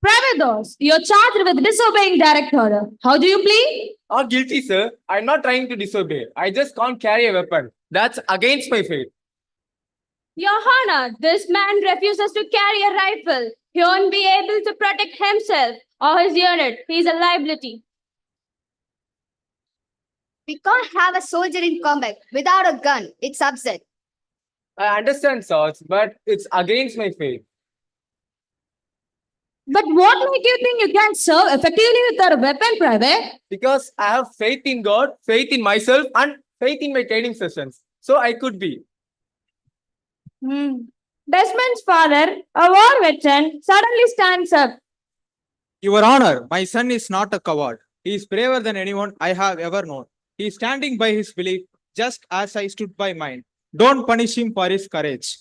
Private Doss, you're charged with disobeying direct order. How do you plead? Not guilty, sir. I'm not trying to disobey. I just can't carry a weapon. That's against my faith. Your Honor, this man refuses to carry a rifle. He won't be able to protect himself or his unit. He's a liability. We can't have a soldier in combat without a gun. It's upset. I understand, Sarge, but it's against my faith. But what makes you think you can serve effectively without a weapon, Private? Because I have faith in God, faith in myself, and faith in my training sessions. So I could be. Desmond's father, a war veteran, suddenly stands up. Your Honor, my son is not a coward. He is braver than anyone I have ever known. He is standing by his belief just as I stood by mine. Don't punish him for his courage.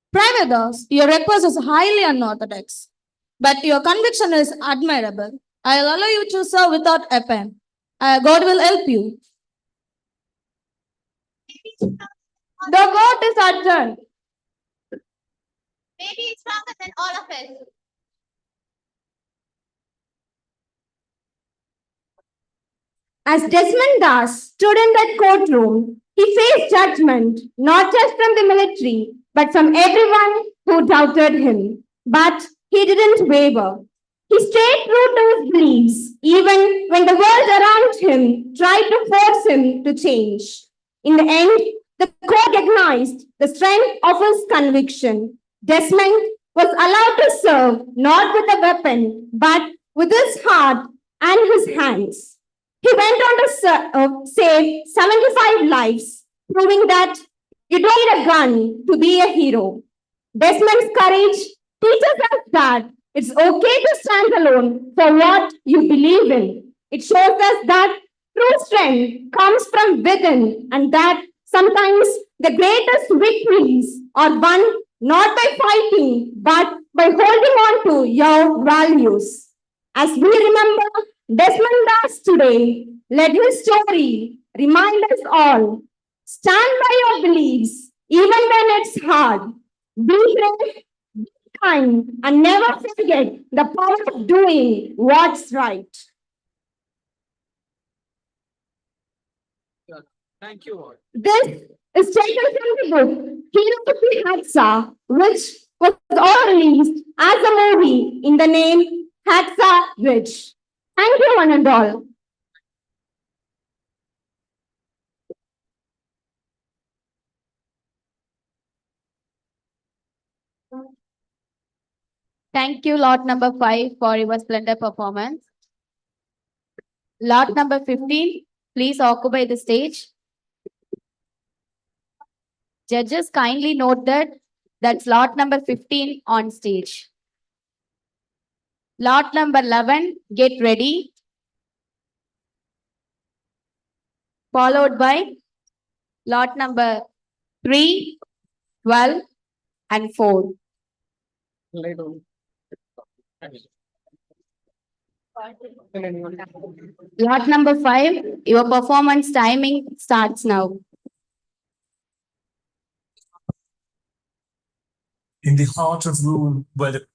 Private Doss, your request is highly unorthodox, but your conviction is admirable. I'll allow you to serve without a pen. God will help you. The court is adjourned. Maybe it's stronger than all of us. As Desmond Doss stood in that courtroom, he faced judgment not just from the military, but from everyone who doubted him. But he didn't waver. He stayed true to his beliefs, even when the world around him tried to force him to change. In the end, The court recognized the strength of his conviction. Desmond was allowed to serve not with a weapon, but with his heart and his hands. He went on to save 75 lives, proving that you don't need a gun to be a hero. Desmond's courage teaches us that it's okay to stand alone for what you believe in. It shows us that true strength comes from within, and that sometimes the greatest victories are won not by fighting, but by holding on to your values. As we remember Desmond Das today, let his story remind us all: stand by your beliefs, even when it's hard. Be brave, be kind, and never forget the power of doing what's right. Thank you all. This is taken from the book Hero of the Hacksaw, which was all released as a movie in the name Hacksaw Ridge. Thank you, one and all. Thank you, lot number 5, for your splendid performance. Lot number 15, please occupy the stage. Judges, kindly note that that's lot number 15 on stage. Lot number 11, get ready. Followed by lot number 3, 12, and 4. Lot number 5, your performance timing starts now. In the heart of Rome, where the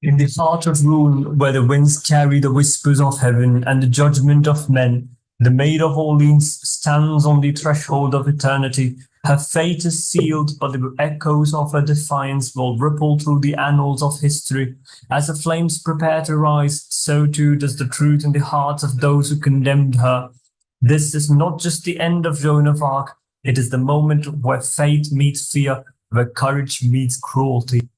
In the heart of Rome, where the winds carry the whispers of heaven and the judgment of men, the Maid of Orleans stands on the threshold of eternity. Her fate is sealed, but the echoes of her defiance will ripple through the annals of history. As the flames prepare to rise, so too does the truth in the hearts of those who condemned her. This is not just the end of Joan of Arc, it is the moment where faith meets fear, where courage meets cruelty.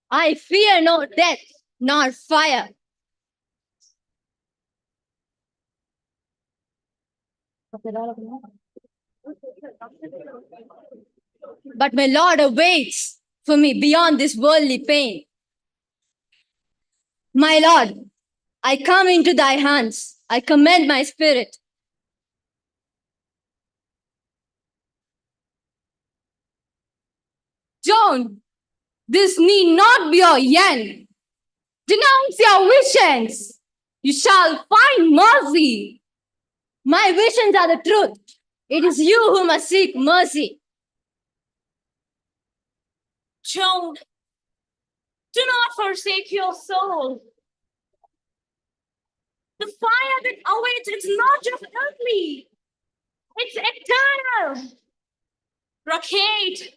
I fear no death, nor fire. But my Lord awaits for me beyond this worldly pain. My Lord, I come into thy hands. I commend my spirit. Joan, this need not be your end. Denounce your visions. You shall find mercy. My visions are the truth. It is you who must seek mercy. Joan, do not forsake your soul. The fire that awaits is not just earthly, it's eternal. Rockade,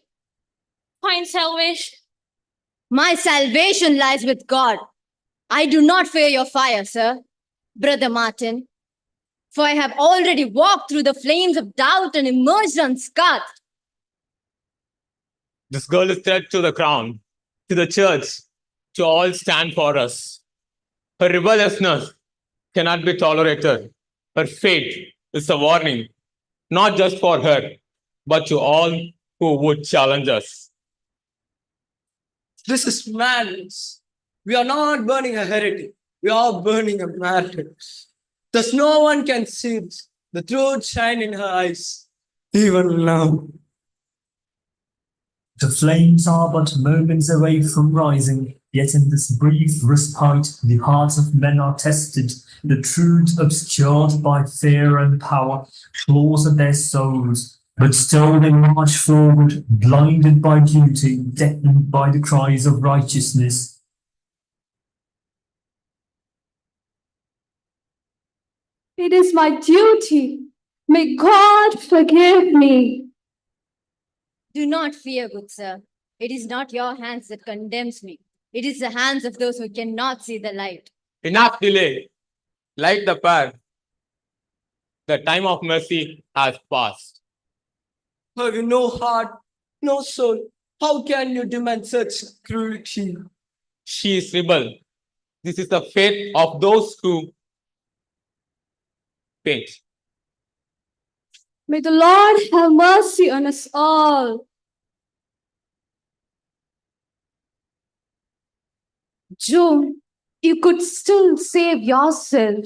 find salvation. My salvation lies with God. I do not fear your fire, sir, Brother Martin, for I have already walked through the flames of doubt and emerged unscarred. This girl is threat to the crown, to the church, to all stand for us. Her rebelliousness cannot be tolerated. Her fate is a warning, not just for her, but to all who would challenge us. This is madness. We are not burning a heretic. We are burning a martyr. Thus no one can see this. The truth shine in her eyes, even now. The flames are but moments away from rising, yet in this brief respite the hearts of men are tested, the truth obscured by fear and power claws at their souls, but still they march forward, blinded by duty, deafened by the cries of righteousness. It is my duty. May God forgive me. Do not fear, good sir. It is not your hands that condemns me. It is the hands of those who cannot see the light. Enough delay. Light the path. The time of mercy has passed. Have you no heart, no soul? How can you demand such cruelty? She is rebel. This is the fate of those who paint. May the Lord have mercy on us all. Joan, you could still save yourself.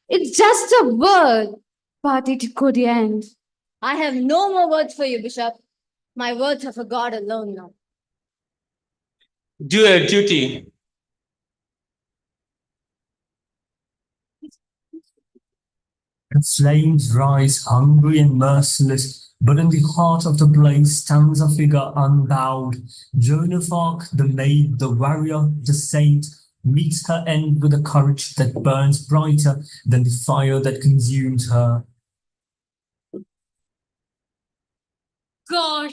It's just a word, but it could end. I have no more words for you, Bishop. My words are for God alone now. Do your duty. The flames rise hungry and merciless, but in the heart of the blaze stands a figure unbowed. Joan of Arc, the maid, the warrior, the saint, meets her end with a courage that burns brighter than the fire that consumes her. God,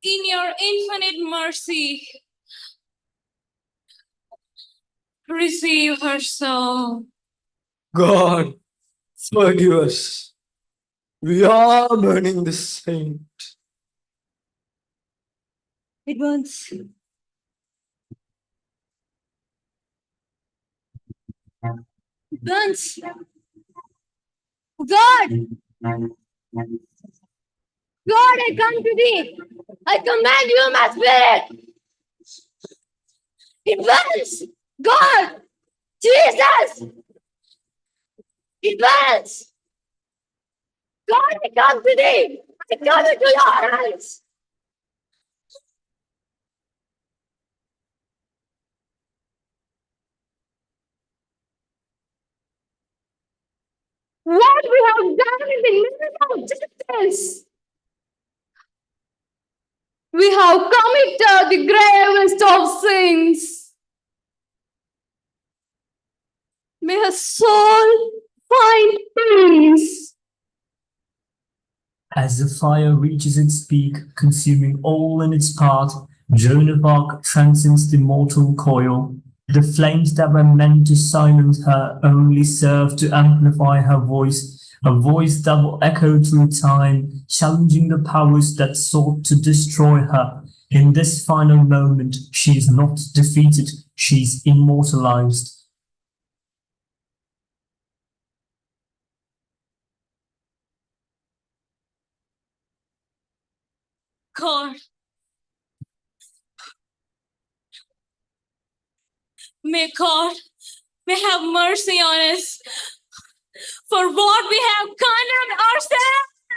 in your infinite mercy, receive her soul. God, forgive us. We are burning the saint. It burns. It burns. God! God, I come to thee. I command you, my spirit. It burns. God! Jesus! It burns. God, I come to thee. I come into your hands. What we have done in the name of justice. We have committed the gravest of sins. May her soul find peace. As the fire reaches its peak, consuming all in its path, Joan of Arc transcends the mortal coil. The flames that were meant to silence her only serve to amplify her voice, a voice that will echo through time, challenging the powers that sought to destroy her. In this final moment, she is not defeated, she is immortalized. God, may God may have mercy on us for what we have condemned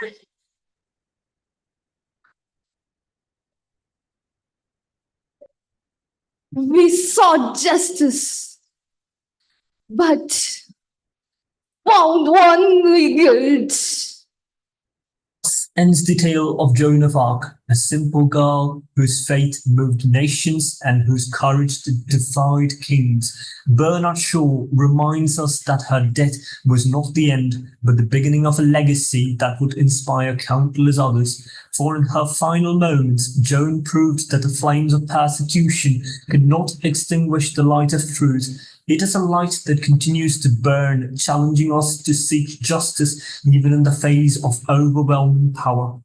ourselves. We sought justice, but found only guilt. Ends the tale of Joan of Arc, a simple girl whose fate moved nations and whose courage defied kings. Bernard Shaw reminds us that her death was not the end, but the beginning of a legacy that would inspire countless others. For in her final moments, Joan proved that the flames of persecution could not extinguish the light of truth. It is a light that continues to burn, challenging us to seek justice even in the face of overwhelming power.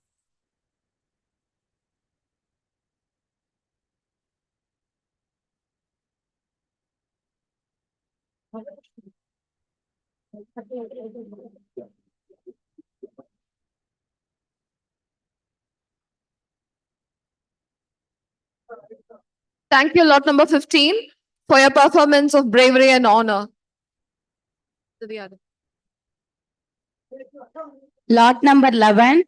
Thank you, lot number 15, for your performance of bravery and honor. Lot number 11,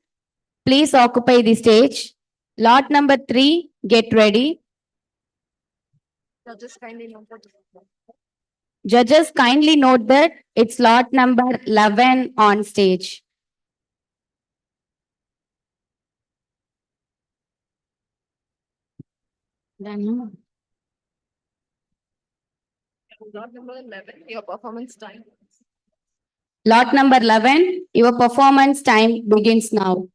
please occupy the stage. Lot number 3, get ready. Judges kindly note that. Judges kindly note that it's lot number 11 on stage. Done. Lot number 11, your performance time. Lot number 11, your performance time begins now.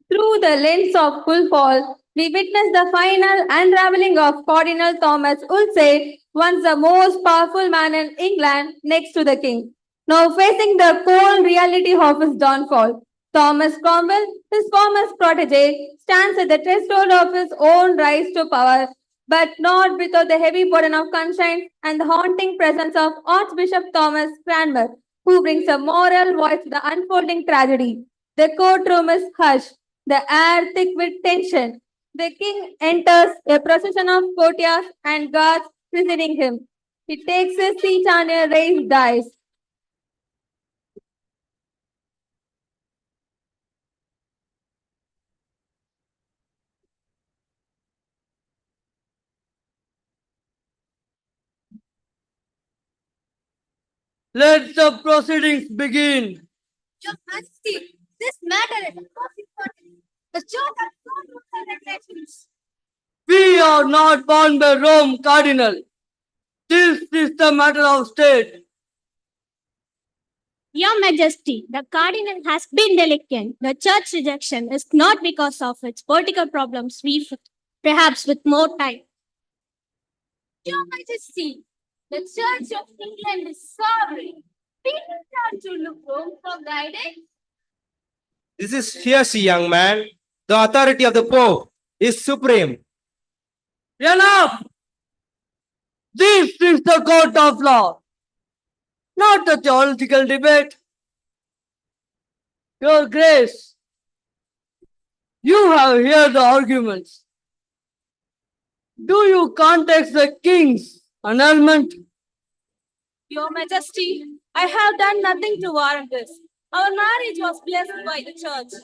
Through the lens of full fall, we witness the final unraveling of Cardinal Thomas Wolsey, once the most powerful man in England next to the king. Now facing the cold reality of his downfall, Thomas Cromwell, his former protege, stands at the threshold of his own rise to power, but not without the heavy burden of conscience and the haunting presence of Archbishop Thomas Cromwell, who brings a moral voice to the unfolding tragedy. The courtroom is hushed, the air thick with tension. The king enters a procession of courtiers and guards preceding him. He takes his seat on a raised dais. Let the proceedings begin. Your Majesty, this matter is not important. The church has no rules and regulations. We are not bound by Rome, Cardinal. This is the matter of state. Your Majesty, the Cardinal has been delicate. The church rejection is not because of its political problems, perhaps with more time. Your Majesty, the Church of England is sovereign. We need not to look Rome for guidance. This is heresy, young man. The authority of the Pope is supreme. Enough! This is the court of law, not a theological debate. Your Grace, you have heard the arguments. Do you contest the king's annulment? Your Majesty, I have done nothing to warrant this. Our marriage was blessed by the church.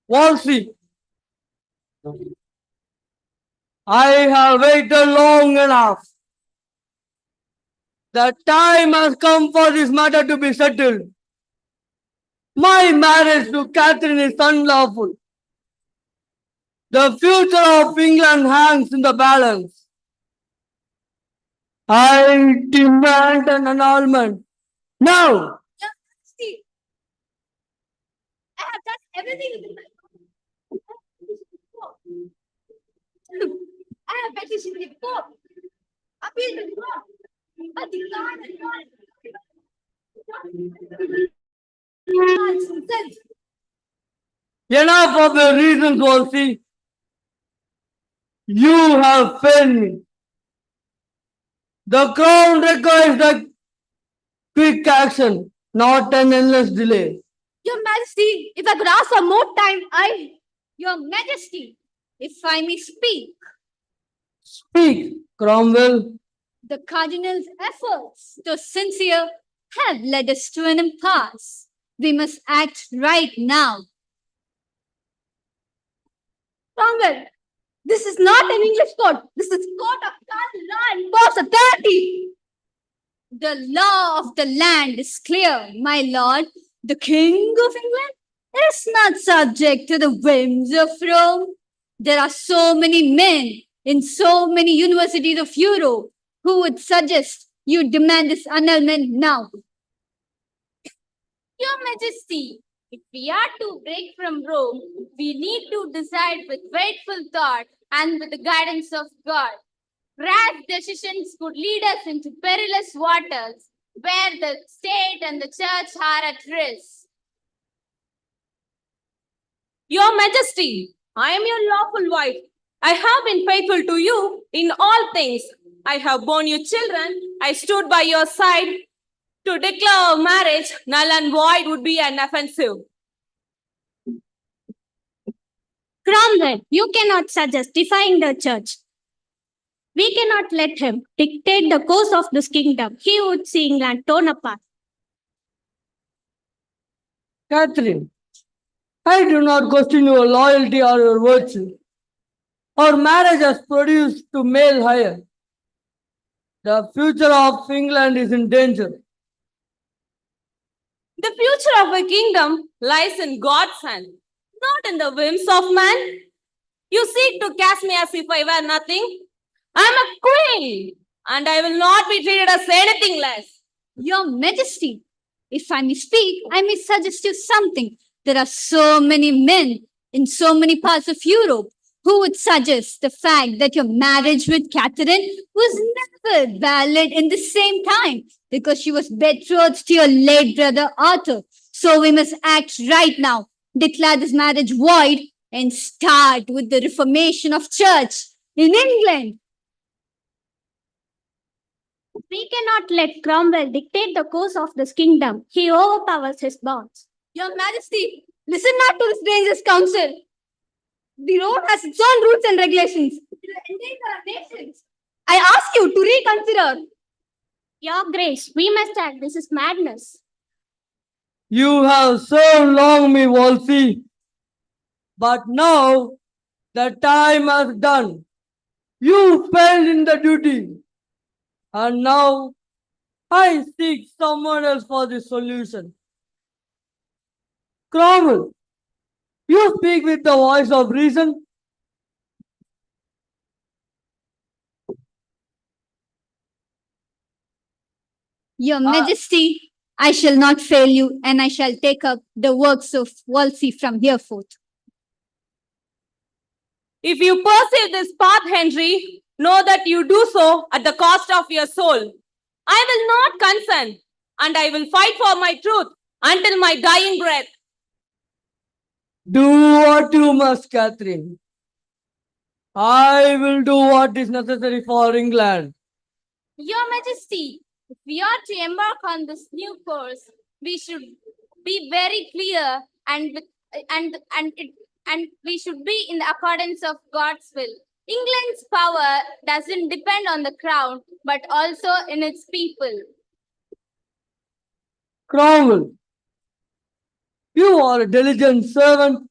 Wolsey, I have waited long enough. The time has come for this matter to be settled. My marriage to Catherine is unlawful. The future of England hangs in the balance. I demand an annulment. Now! Your Majesty, I have done everything within my power. I have petitioned the Pope, appealed to God, but the God Enough of the reasons, Wolsey. You have failed me. The crown requires the quick action, not an endless delay. Your Majesty, if I could ask for more time, Your Majesty, if I may speak. Speak, Cromwell. The Cardinal's efforts, though sincere, have led us to an impasse. We must act right now. Cromwell, this is not an English court. This is court of cardinal law and Pope's authority. The law of the land is clear, my lord. The King of England is not subject to the whims of Rome. There are so many men in so many universities of Europe who would suggest You demand this annulment now. Your Majesty, if we are to break from Rome, we need to decide with grateful thought and with the guidance of God. Rash decisions could lead us into perilous waters where the state and the church are at risk. Your Majesty, I am your lawful wife. I have been faithful to you in all things. I have borne you children. I stood by your side. To declare our marriage null and void would be an offensive. Cromwell, you cannot suggest defying the church. We cannot let him dictate the course of this kingdom. He would see England torn apart. Catherine, I do not question your loyalty or your virtue. Our marriage has produced to male hire. The future of England is in danger. The future of a kingdom lies in God's hand, not in the whims of man. You seek to cast me as if I were nothing. I am a queen, and I will not be treated as anything less. Your Majesty, if I may speak, I may suggest you something. There are so many men in so many parts of Europe who would suggest the fact that your marriage with Catherine was never valid in the same time because she was betrothed to your late brother Arthur. So we must act right now, declare this marriage void, and start with the reformation of church in England. We cannot let Cromwell dictate the course of this kingdom. He overpowers his bonds. Your Majesty, listen not to the stranger's counsel. The road has its own rules and regulations. It will endanger our nations. I ask you to reconsider. Your Grace, we must act. This is madness. You have served long me, Wolsey. But now the time has done. You failed in the duty. And now I seek someone else for the solution. Cromwell, you speak with the voice of reason. Your Majesty, I shall not fail you, and I shall take up the works of Wolsey from hereforth. If you perceive this path, Henry, know that you do so at the cost of your soul. I will not consent, and I will fight for my truth until my dying breath. Do what you must, Catherine. I will do what is necessary for England. Your Majesty, if we are to embark on this new course, we should be very clear and we should be in the accordance of God's will. England's power doesn't depend on the crown, but also in its people. Cromwell, you are a diligent servant.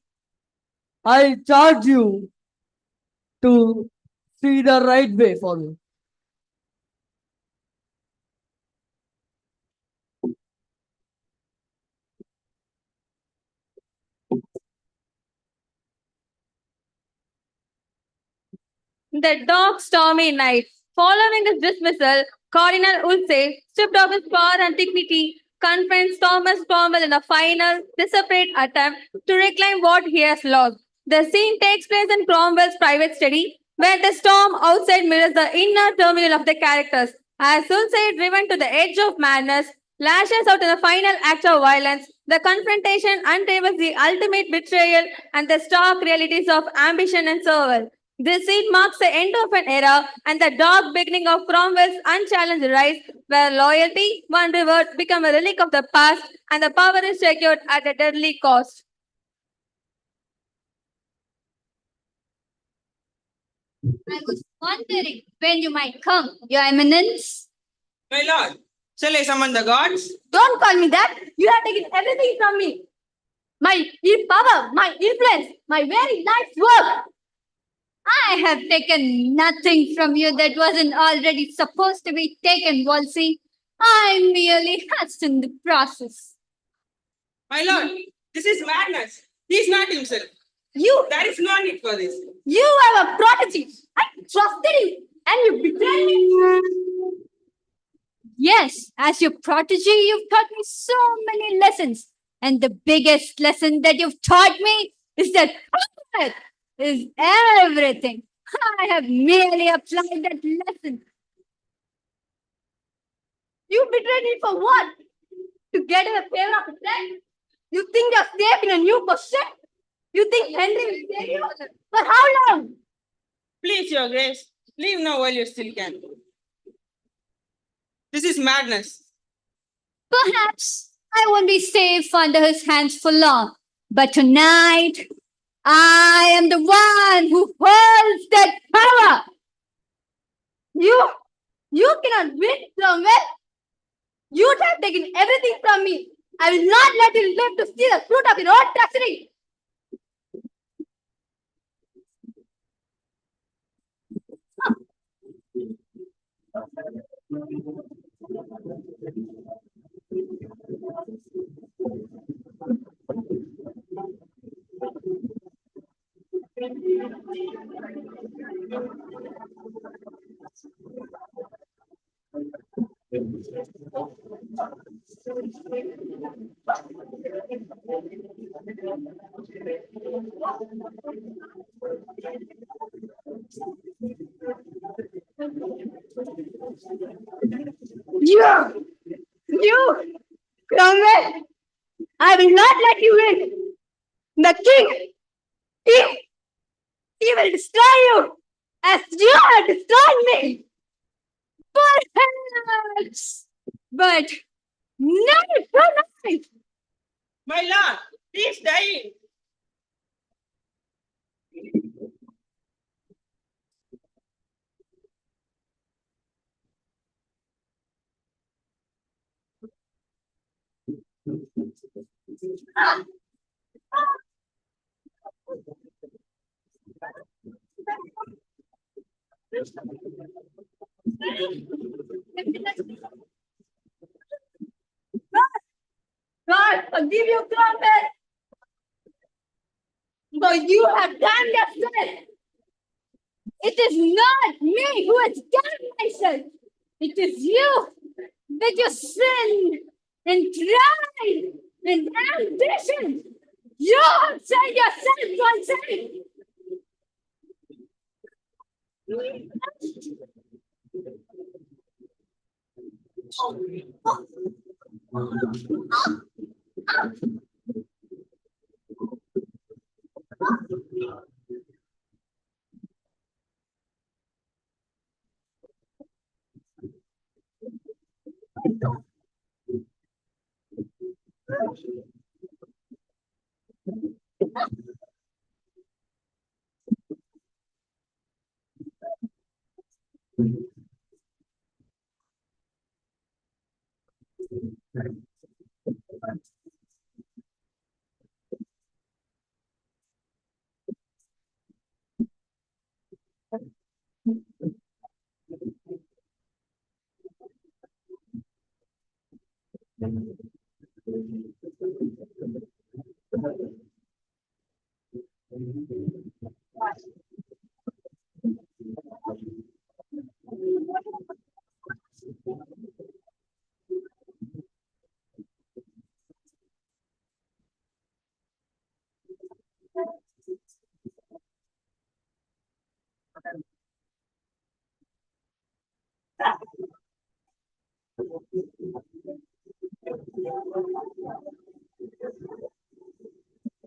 I charge you to see the right way for me. The dark, stormy night. Following this dismissal, Cardinal Wolsey stripped of his power and dignity, confronts Thomas Cromwell in a final, desperate attempt to reclaim what he has lost. The scene takes place in Cromwell's private study, where the storm outside mirrors the inner turmoil of the characters. As Wolsey, driven to the edge of madness, lashes out in a final act of violence, the confrontation unravels the ultimate betrayal and the stark realities of ambition and survival. This scene marks the end of an era and the dark beginning of Cromwell's unchallenged rise, where loyalty, one revered, become a relic of the past and the power is secured at a deadly cost. I was wondering when you might come, Your Eminence. My lord, shall I summon the gods? Don't call me that. You have taken everything from me. My power, my influence, my very life's work. I have taken nothing from you that wasn't already supposed to be taken, Wolsey. I merely hastened the process. My lord, this is madness. He is not himself. There is no need for this. You are a prodigy. I trusted you, and you betrayed me. Yes, as your protege, you've taught me so many lessons. And the biggest lesson that you've taught me is that truth is everything. I have merely applied that lesson. You betrayed me for what? To get in the favor of a friend? You think you're safe in a new position? You think Henry will save you? For how long? Please, Your Grace, leave now while you still can. This is madness. Perhaps I won't be safe under his hands for long. But tonight, I am the one who holds that power. You cannot win, Cromwell. You have taken everything from me. I will not let you live to see the fruit of your own treachery. You, Cromwell, I will not let you win. The king, he will destroy you as you have destroyed me. Perhaps, but not tonight. My lord, he is dying. God, forgive you, Cromwell. But you have done yourself. It is not me who has done myself. It is you with your sin and pride and ambition. You have set yourself on side.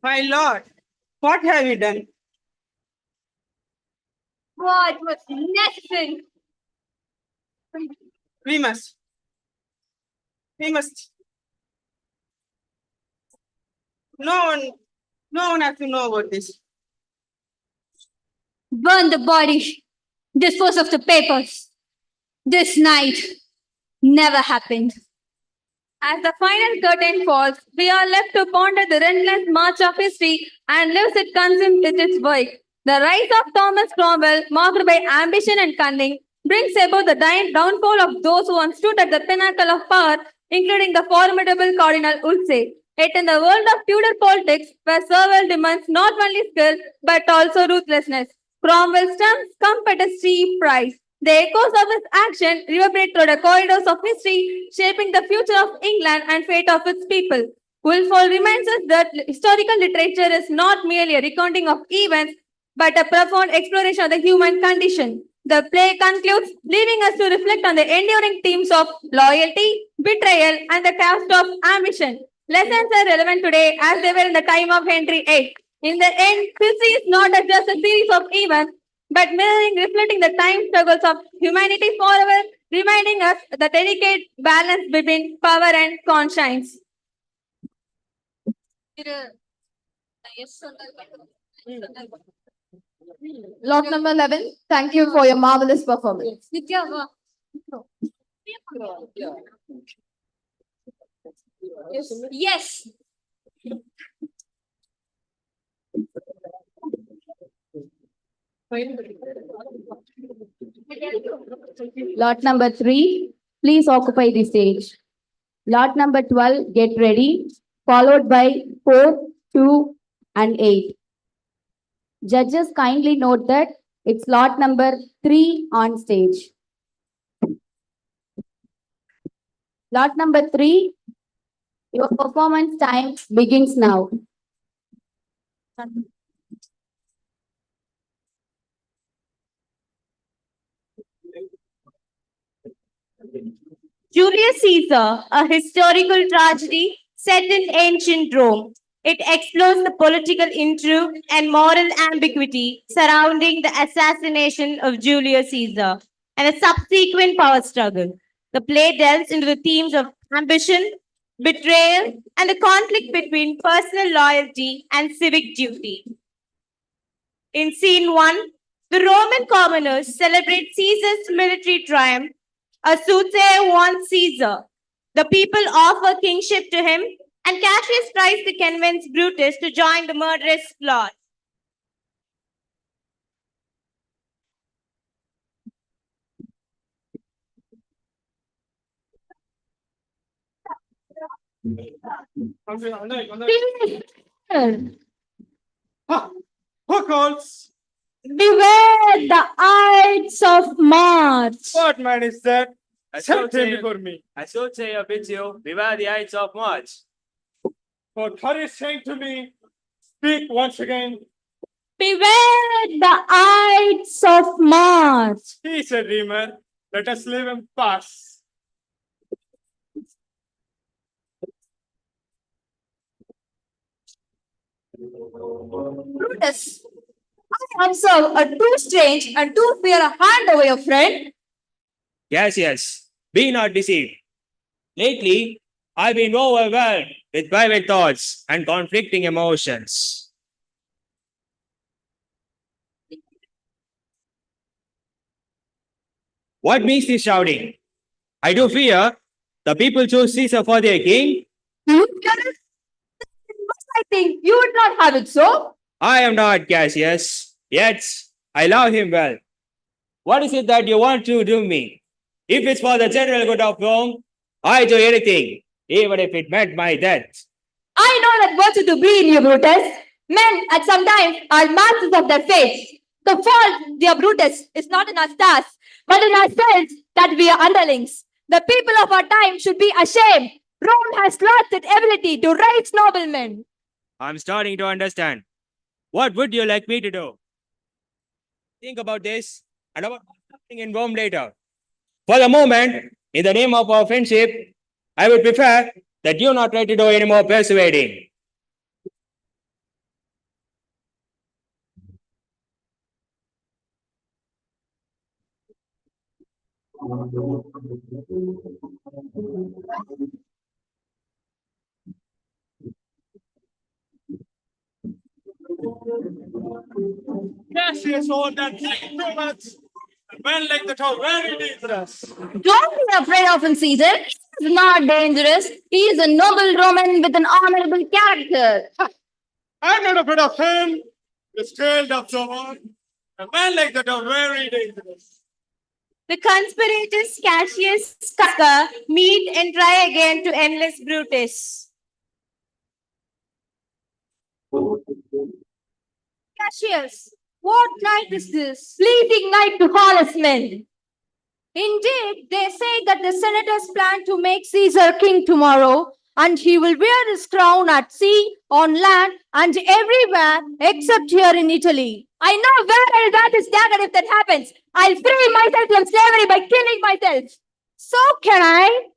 My lord, what have you done? What was necessary? We must. No one has to know about this. Burn the body. Dispose of the papers. This night never happened. As the final curtain falls, we are left to ponder the relentless march of history and lives it consumed with its work. The rise of Thomas Cromwell, marked by ambition and cunning, brings about the downfall of those who once stood at the pinnacle of power, including the formidable Cardinal Wolsey. Yet in the world of Tudor politics, where survival demands not only skill but also ruthlessness, Cromwell's terms come at a steep price. The echoes of his action reverberate through the corridors of history, shaping the future of England and fate of its people. Woolfall reminds us that historical literature is not merely a recounting of events, but a profound exploration of the human condition. The play concludes, leaving us to reflect on the enduring themes of loyalty, betrayal, and the cost of ambition. Lessons are relevant today as they were in the time of Henry VIII. In the end, history is not just a series of events, but mirroring, reflecting the time struggles of humanity forever, reminding us the delicate balance between power and conscience. Lot number 11, thank you for your marvelous performance. Yes. Lot number 3, please occupy the stage. Lot number 12, get ready, followed by 4, 2, and 8. Judges kindly note that it's lot number 3 on stage. Lot number 3, your performance time begins now. Julius Caesar, a historical tragedy set in ancient Rome. It explores the political intrigue and moral ambiguity surrounding the assassination of Julius Caesar and a subsequent power struggle. The play delves into the themes of ambition, betrayal, and the conflict between personal loyalty and civic duty. In scene 1, the Roman commoners celebrate Caesar's military triumph. A soothsayer warns Caesar. The people offer kingship to him, and Cassius tries to convince Brutus to join the murderous plot. Who calls? Beware the Ides of March. What man is that? I Tell should him say, before me. I should say a bit you, beware the Ides of March. What are you saying to me? Speak once again. Beware the Ides of March. He's a dreamer. Let us leave him pass. Brutus, I observe a too strange and too fair a hand over your friend. Yes, be not deceived. Lately, I've been overwhelmed with private thoughts and conflicting emotions. What makes this shouting? I do fear the people choose Caesar for their king. I think you would not have it so. I am not Cassius, yet I love him well. What is it that you want to do me? If it's for the general good of Rome, I do anything, even if it meant my death. I know that virtue to be in you, Brutus. Men at some times are masters of their fates. The fault, dear Brutus, is not in our stars, but in ourselves that we are underlings. The people of our time should be ashamed. Rome has lost its ability to raise noblemen. I'm starting to understand. What would you like me to do? Think about this and about what's happening in Rome later. For the moment, in the name of our friendship, I would prefer that you not try to do any more persuading. Cassius owned that thing too much. Men like that are very dangerous. Don't be afraid of him, Caesar. He is not dangerous. He is a noble Roman with an honorable character. I'm not afraid of him. The scaled up someone. A man like that are very dangerous. The conspirators Cassius, Casca meet and try again to enlist Brutus. Cassius, what night is this? Please ignite to call us men. Indeed, they say that the senators plan to make Caesar king tomorrow, and he will wear his crown at sea, on land, and everywhere except here in Italy. I know very well that is dagger if that happens. I'll free myself from slavery by killing myself. So can I?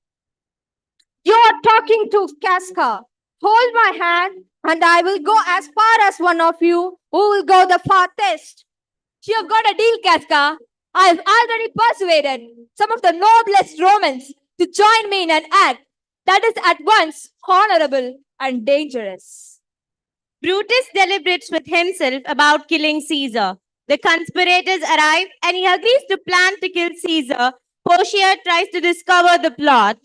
You are talking to Casca. Hold my hand, and I will go as far as one of you who will go the farthest. You've got a deal, Casca. I've already persuaded some of the noblest Romans to join me in an act that is at once honorable and dangerous. Brutus deliberates with himself about killing Caesar. The conspirators arrive and he agrees to plan to kill Caesar. Portia tries to discover the plot.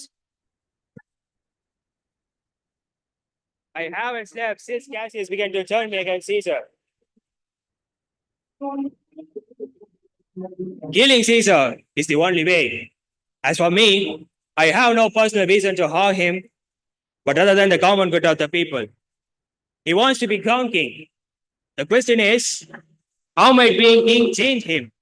I haven't slept since Cassius began to turn me against Caesar. Killing Caesar is the only way. As for me, I have no personal reason to harm him, but other than the common good of the people. He wants to be crowned king. The question is, how might being king change him?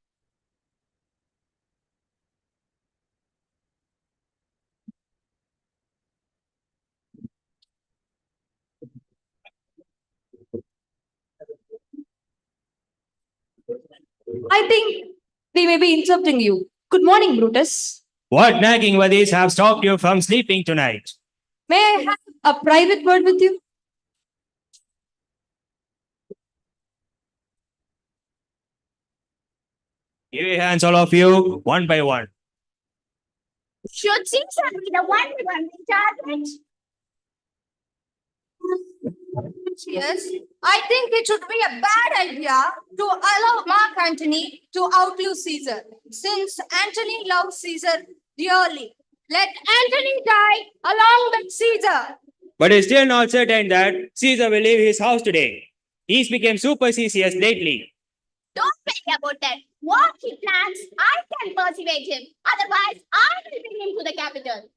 I think they may be interrupting you. Good morning, Brutus. What nagging worthies have stopped you from sleeping tonight? May I have a private word with you? Give your hands, all of you, one by one. Should Caesar be the one target? Yes, I think it should be a bad idea to allow Mark Antony to outlive Caesar, since Antony loves Caesar dearly. Let Antony die along with Caesar. But it's still not certain that Caesar will leave his house today. He's become superstitious lately. Don't worry about that. What he plans, I can persuade him. Otherwise, I will bring him to the capital.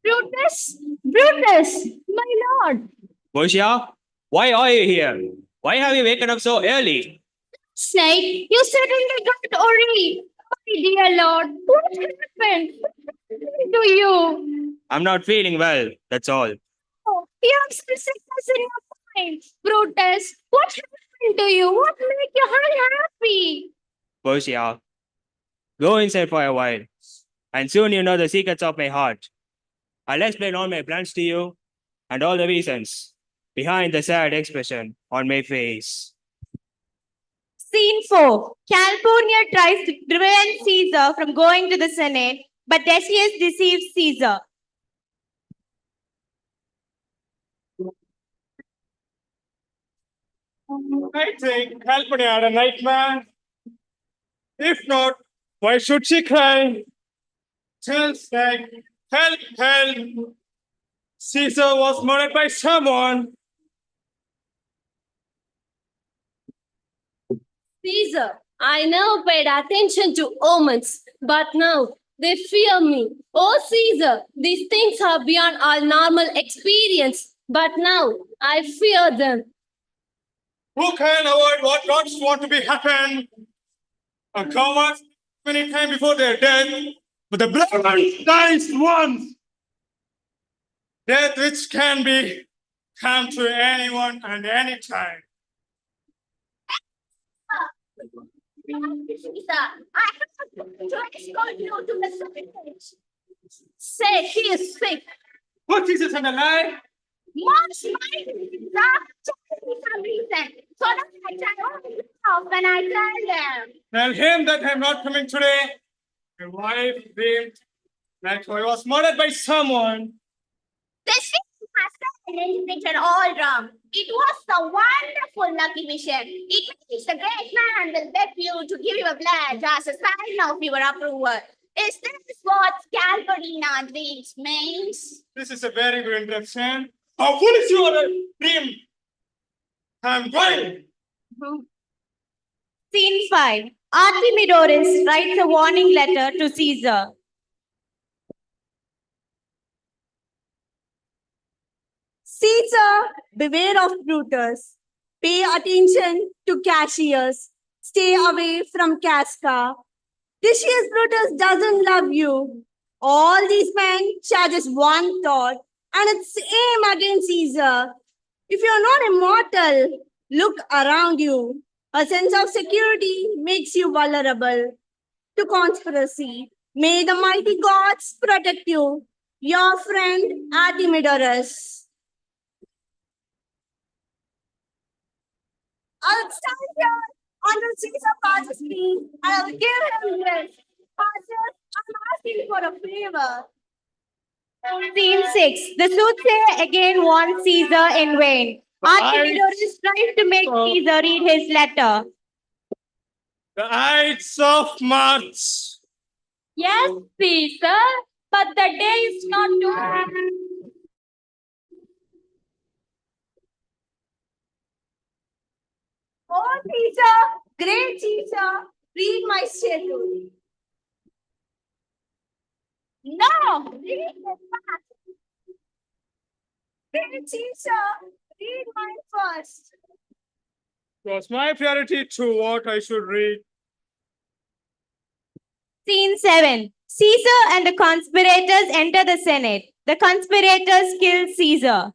Brutus, my lord. Portia, why are you here? Why have you waken up so early? Snake, you certainly got Ori. My dear lord, what happened? What happened to you? I'm not feeling well, that's all. Oh, you have some sickness in your mind. Brutus, what happened to you? What made you unhappy? Portia, go inside for a while, and soon you know the secrets of my heart. I'll explain all my plans to you and all the reasons behind the sad expression on my face. Scene 4. Calpurnia tries to prevent Caesar from going to the Senate, but Decius deceives Caesar. I think Calpurnia had a nightmare. If not, why should she cry? Tell Snake, help, help. Caesar was murdered by someone. Caesar, I never paid attention to omens, but now they fear me. Oh, Caesar, these things are beyond our normal experience, but now I fear them. Who can avoid what gods want to be happen? A coward many times before their death, but the blood dies once. Death which can be come to anyone and any time. Caesar, I have to escort you to the Senate. Say he is sick. Put Jesus in the line. Most mighty Caesar, tell me some reason, so that I can only off when I tell them. Tell him that I'm not coming today. My wife dreamed that I was murdered by someone. This has been picture all wrong. It was a wonderful lucky vision. It means the great man will beg you to give him a pledge as a sign of your approval. Is this what Calpurnia dreams means? This is a very good interruption. How foolish you are, dream. I'm going. Scene 5. Artemidorus writes a warning letter to Caesar. See, Caesar, beware of Brutus. Pay attention to Cassius. Stay away from Casca. Decius Brutus doesn't love you. All these men share just one thought, and it's aim against Caesar. If you're not immortal, look around you. A sense of security makes you vulnerable to conspiracy. May the mighty gods protect you. Your friend Artemidorus. I'll stand here until Caesar passes me, and I'll give him this. Passes, I'm asking for a favor. Scene 6. The soothsayer again warns Caesar in vain. Artemidorus tries to make Caesar read his letter. The Ides of March. Yes, Caesar, but the day is not too. Oh, Caesar, great Caesar, read my schedule. No, read it fast. Great Caesar, read mine first. It was my priority to what I should read. Scene 7. Caesar and the conspirators enter the Senate. The conspirators kill Caesar.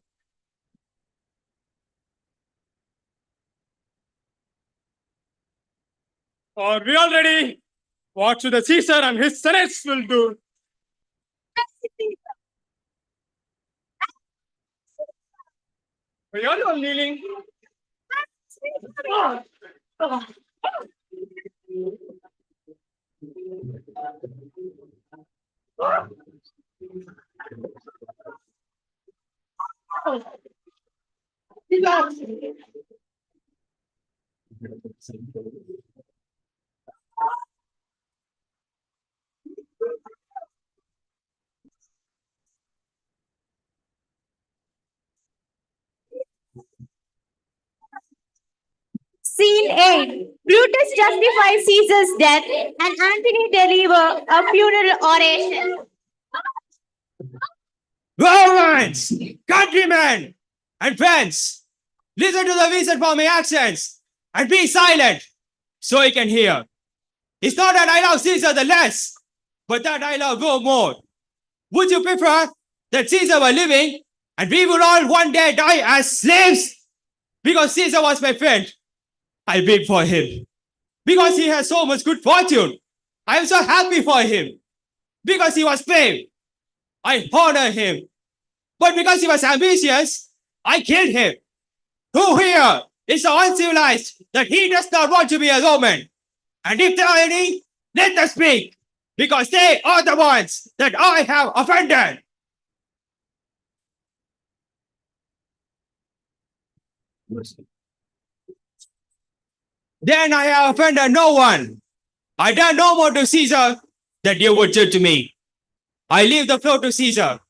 Are we all ready? What should the Caesar and his senates will do? Are you all kneeling? Scene 8. Brutus justifies Caesar's death and Antony delivers a funeral oration. Romans, countrymen, and friends, listen to the reason for my actions and be silent so you can hear. It's not that I love Caesar the less, but that I love Rome more. Would you prefer that Caesar were living and we would all one day die as slaves? Because Caesar was my friend, I weep for him. Because he has so much good fortune, I am so happy for him. Because he was brave, I honor him. But because he was ambitious, I killed him. Who here is so uncivilized that he does not want to be a Roman? And if there are any, let them speak, because they are the ones that I have offended. Then I have offended no one. I done no more to Caesar that you would do to me. I leave the floor to Caesar,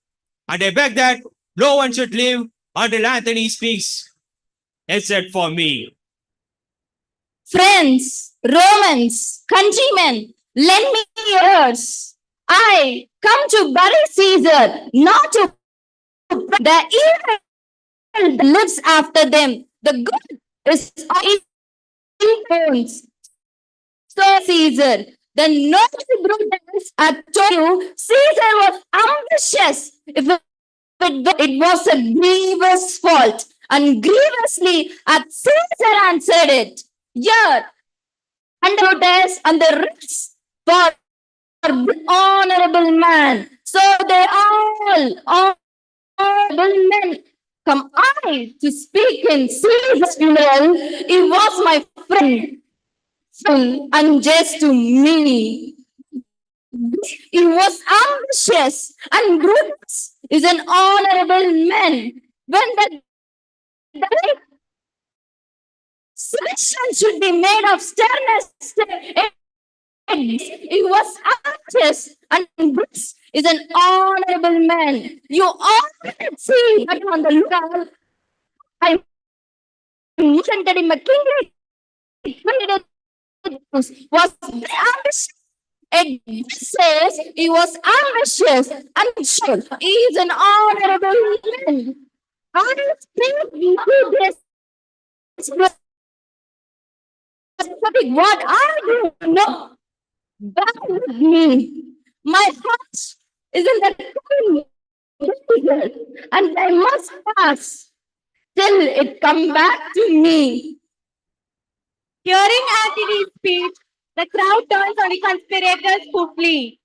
and I beg that no one should leave until Antony speaks, except for me. Friends, Romans, countrymen, lend me ears. I come to bury Caesar, not to the evil that lives after them. The good is in bones. So Caesar, the noble Brutus, I told you, Caesar was ambitious. If it was a grievous fault, and grievously at Caesar answered it. Here, and Brutus and the rest for honorable man. So they all honorable men. Come I to speak in Caesar's funeral. He was my friend, full unjust to me. He was ambitious, and Brutus is an honorable man. When the selection should be made of sternness, he was ambitious, and Brutus is an honorable man. You all see that on the lookout. I mentioned that in my kingdom was ambitious. It says he was ambitious and sure he is an honorable man. I speak to this specific what I do know. Bear with me. My heart is in the cold and I must pass till it come back to me. Hearing Antony's speech, the crowd turns on the conspirators who flee.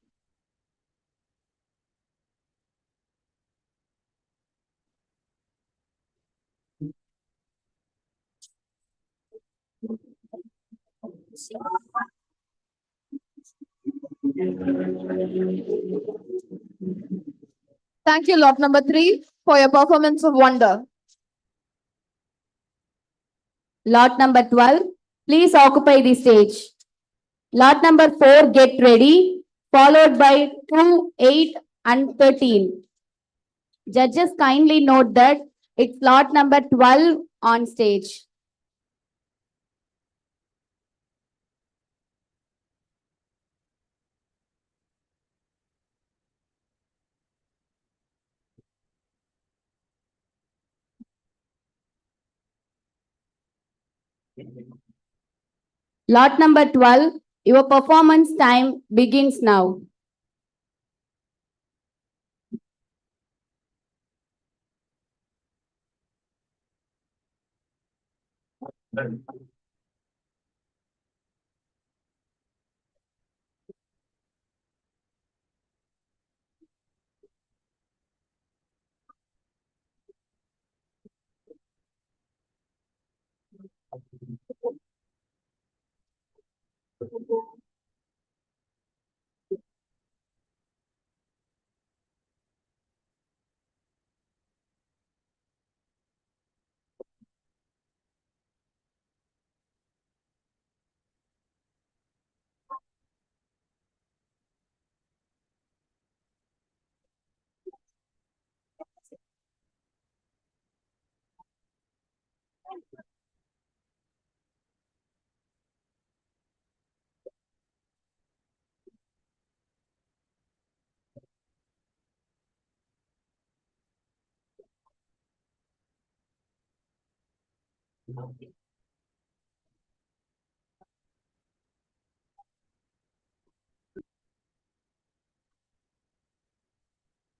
Thank you, lot number 3, for your performance of wonder. Lot number 12, please occupy the stage. Lot number 4, get ready, followed by 2, 8, and 13. Judges kindly note that it's lot number 12 on stage. Lot number 12, your performance time begins now.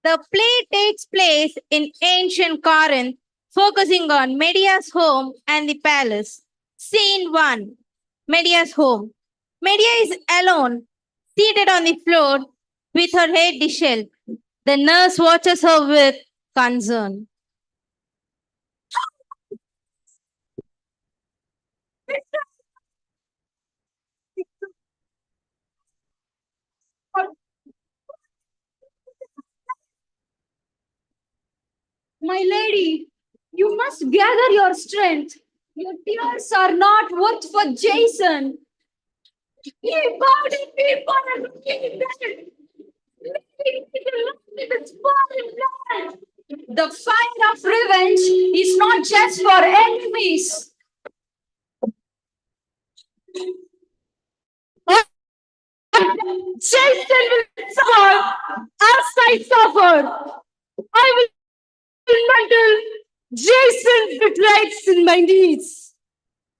The play takes place in ancient Corinth, focusing on Medea's home and the palace. Scene 1, Medea's home. Medea is alone, seated on the floor with her head disheveled. The nurse watches her with concern. My lady, you must gather your strength. Your tears are not worth for Jason. He bowed in people and he dead. The fire of revenge is not just for enemies. Jason will suffer as I suffer. I will until Jason betrays in my knees.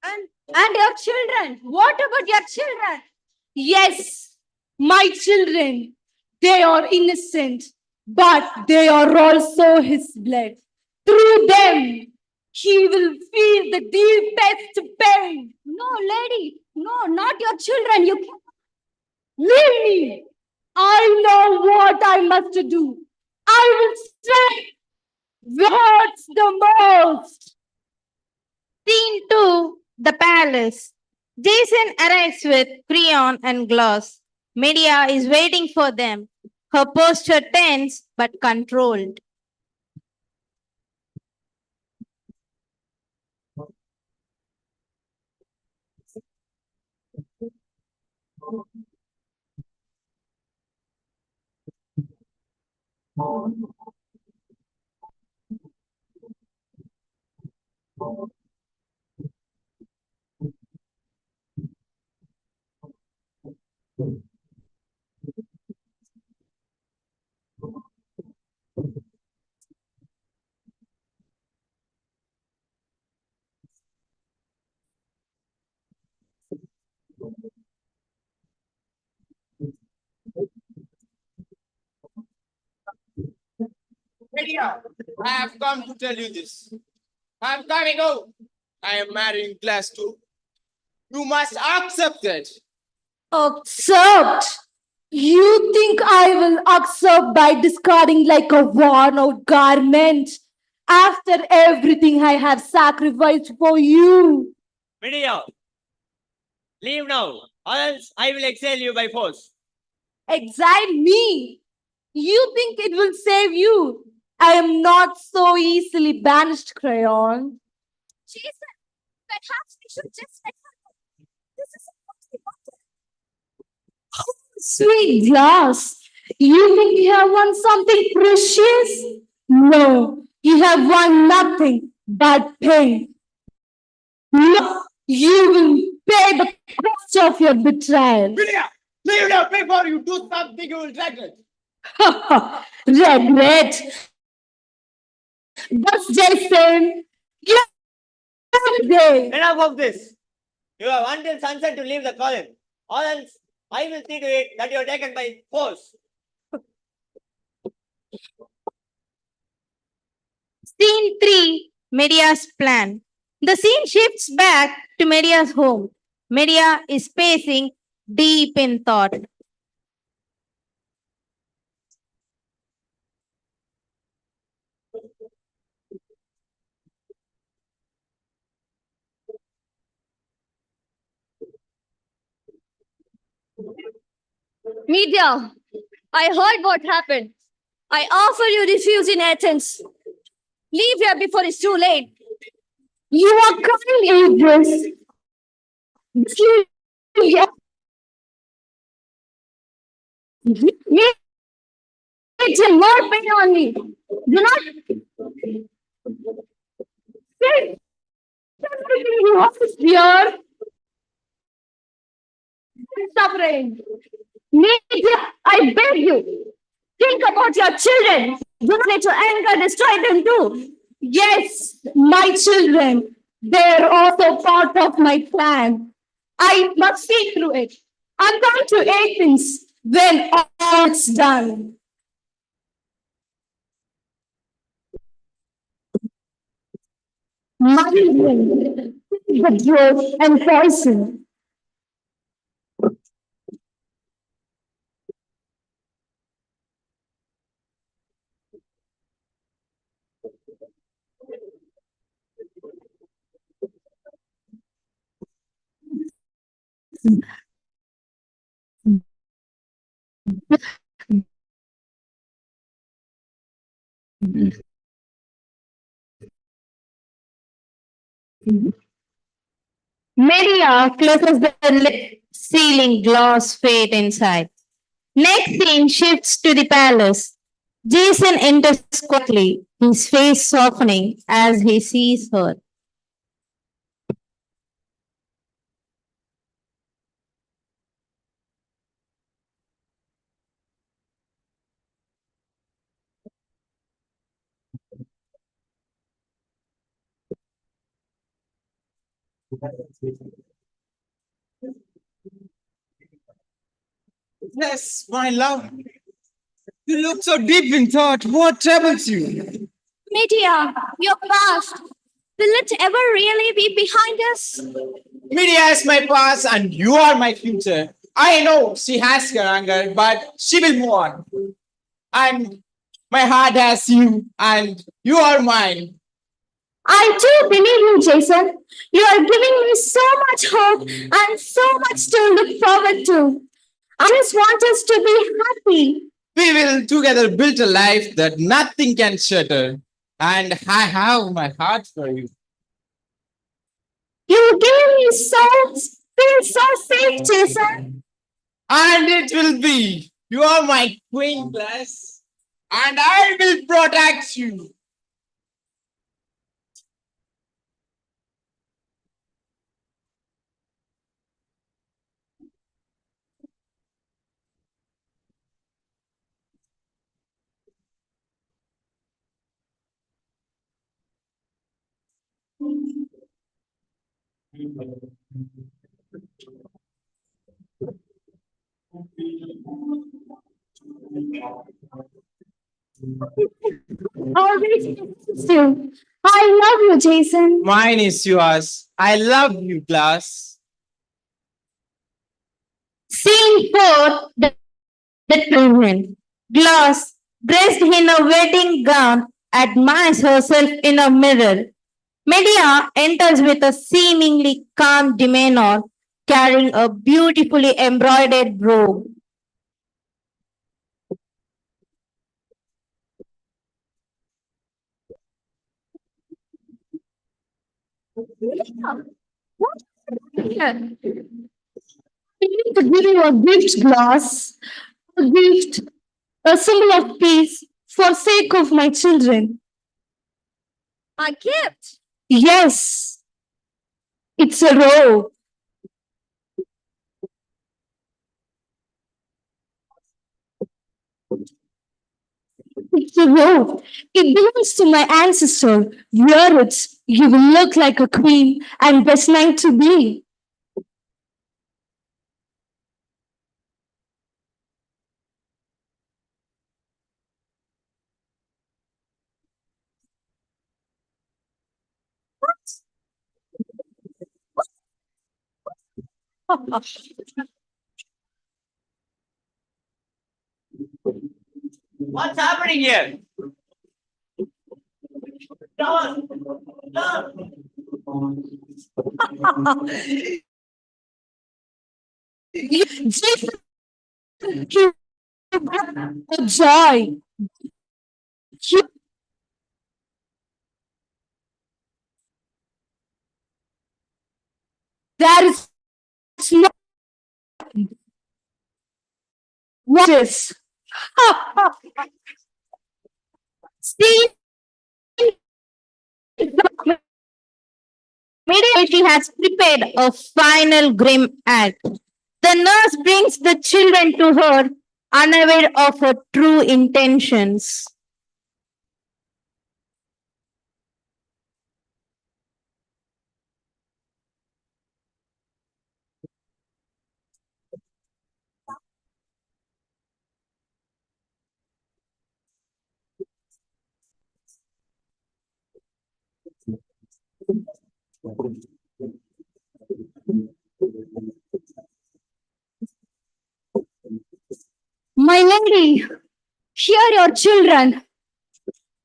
And your children? What about your children? Yes, my children. They are innocent, but they are also his blood. Through them, he will feel the deepest pain. No, lady. No, not your children. You can't. Leave me. I know what I must do. I will strike hurts the most. Scene 2, the palace. Jason arrives with crayon and glass. Medea is waiting for them, her posture tense but controlled. Medea, I have come to tell you this. I am coming out. I am marrying class 2. You must accept it. Accept? You think I will accept by discarding like a worn out garment after everything I have sacrificed for you? Medea, leave now, or else I will exile you by force. Exile me? You think it will save you? I am not so easily banished, Crayon. Jason, perhaps we should just let her go. This is Sweet glass, you think you have won something precious? No, you have won nothing but pain. No, you will pay the cost of your betrayal. Medea, leave now before you do something you will regret. Regret. That's Jason. Enough of this. You have until sunset to leave the column, or else I will see to it that you are taken by force. Scene 3, Medea's plan. The scene shifts back to Medea's home. Medea is pacing, deep in thought. Medea, I heard what happened. I offer you refuge in Athens. Leave here before it's too late. You are kind, Idris. It's a more pain on me. Do not say everything you have to fear. Suffering. Medea, I beg you. Think about your children. Do not let your anger destroy them too. Yes, my children. They're also part of my plan. I must see through it. I'm going to Athens when all is done. My children, the growth and poison. Medea closes the lid, sealing Glauc's fate inside. Next scene shifts to the palace. Jason enters quickly, his face softening as he sees her. Yes, my love. You look so deep in thought. What troubles you? Medea, your past. Will it ever really be behind us? Medea is my past and you are my future. I know she has her anger, but she will move on. And my heart has you, and you are mine. I do believe you, Jason. You are giving me so much hope and so much to look forward to. I just want us to be happy. We will together build a life that nothing can shatter. And I have my heart for you. You give me feel so safe, Jason. And it will be. You are my queen, Glass. And I will protect you. Always miss you. I love you, Jason. Mine is yours. I love you, Glass. Scene 4, the woman. Glass, dressed in a wedding gown, admires herself in a mirror. Medea enters with a seemingly calm demeanor, carrying a beautifully embroidered robe. I need to give you a gift, Glass. A gift, a symbol of peace for sake of my children. A gift? Yes, it's a robe. It's a robe. It belongs to my ancestor. Wear it. You will look like a queen and best knight to be. What's happening here? Jason, you a joy. You- There is no what is. Scene Medea has prepared a final grim act. The nurse brings the children to her, unaware of her true intentions. My lady, hear your children.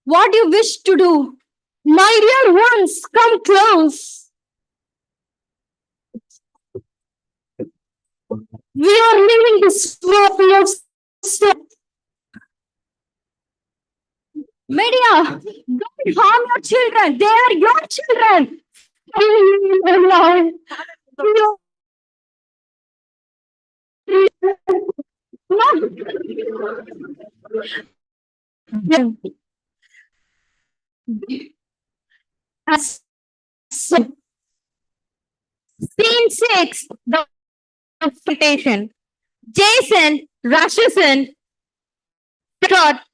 What do you wish to do? My dear ones, come close. We are leaving this world for your sake. Medea, don't harm your children. They are your children. Scene 6, the confrontation. Jason rushes in,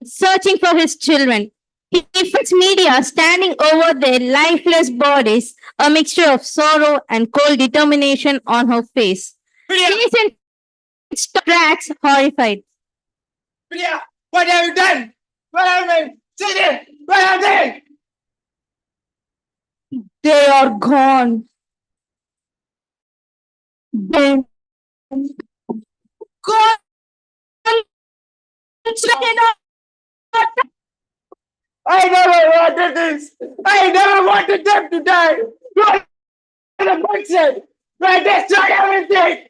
searching for his children. He finds Medea standing over their lifeless bodies, a mixture of sorrow and cold determination on her face. Jason tracks, horrified. Medea, what have you done? Where are they? Children, where are they? They are gone. Then gone. I never wanted this. I never wanted them to die. You are the monster. You destroyed everything.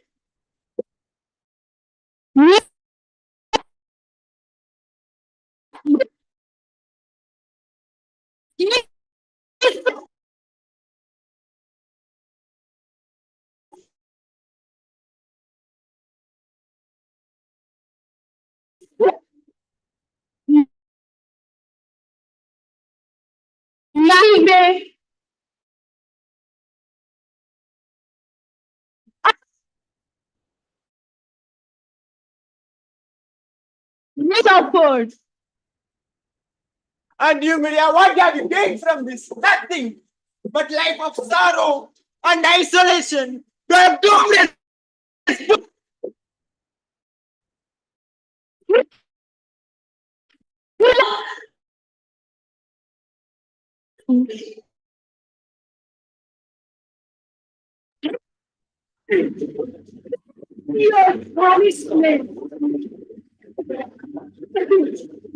Suffered. And you, Medea, what have you gained from this? Nothing but life of sorrow and isolation. You have doomed Your punishment.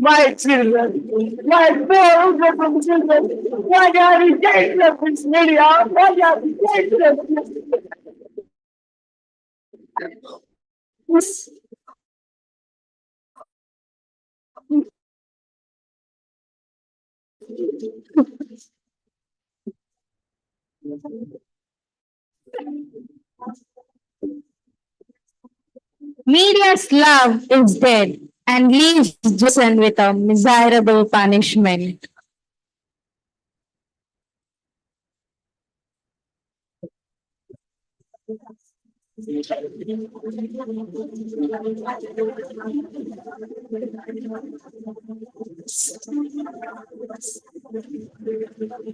My children, my poor innocent children, what are the days of this Medea? What are the days of this? Media's love is dead and leaves Jason with a miserable punishment.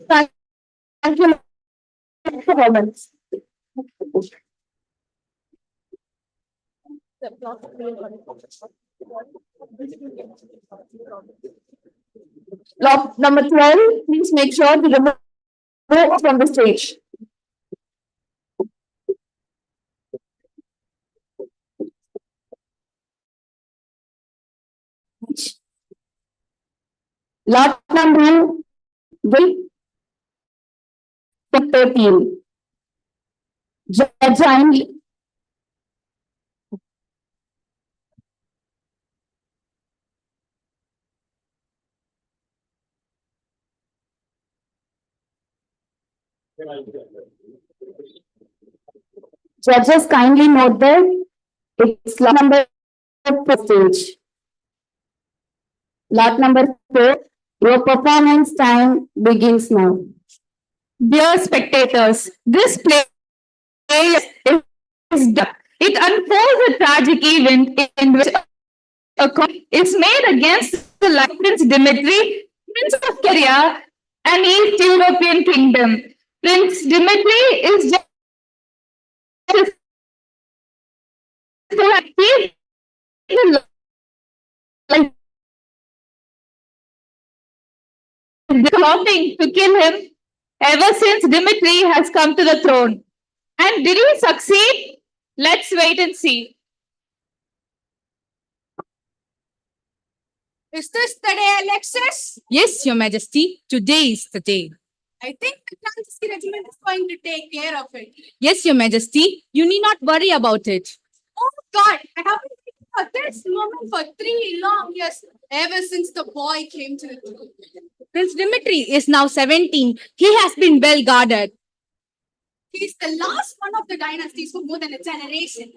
Thank you, performance. Lot number 12, please make sure to remove from the stage. Lot number 13. Judge Judges kindly note that it's lot number 4 stage. Lot number 4, your performance time begins now. Dear spectators, this play is done. It unfolds a tragic event in which a coin is made against the life Prince Dmitry, Prince of Caria, an East European kingdom. Prince Dmitry is just plotting to kill him ever since Dmitry has come to the throne. And did he succeed? Let's wait and see. Is this the day, Alexis? Yes, Your Majesty. Today is the day. I think the Kansas regiment is going to take care of it. Yes, Your Majesty. You need not worry about it. Oh God, I have been thinking about this moment for 3 long years, ever since the boy came to the throne. Prince Dmitry is now 17. He has been well guarded. He's the last one of the dynasties for more than a generation.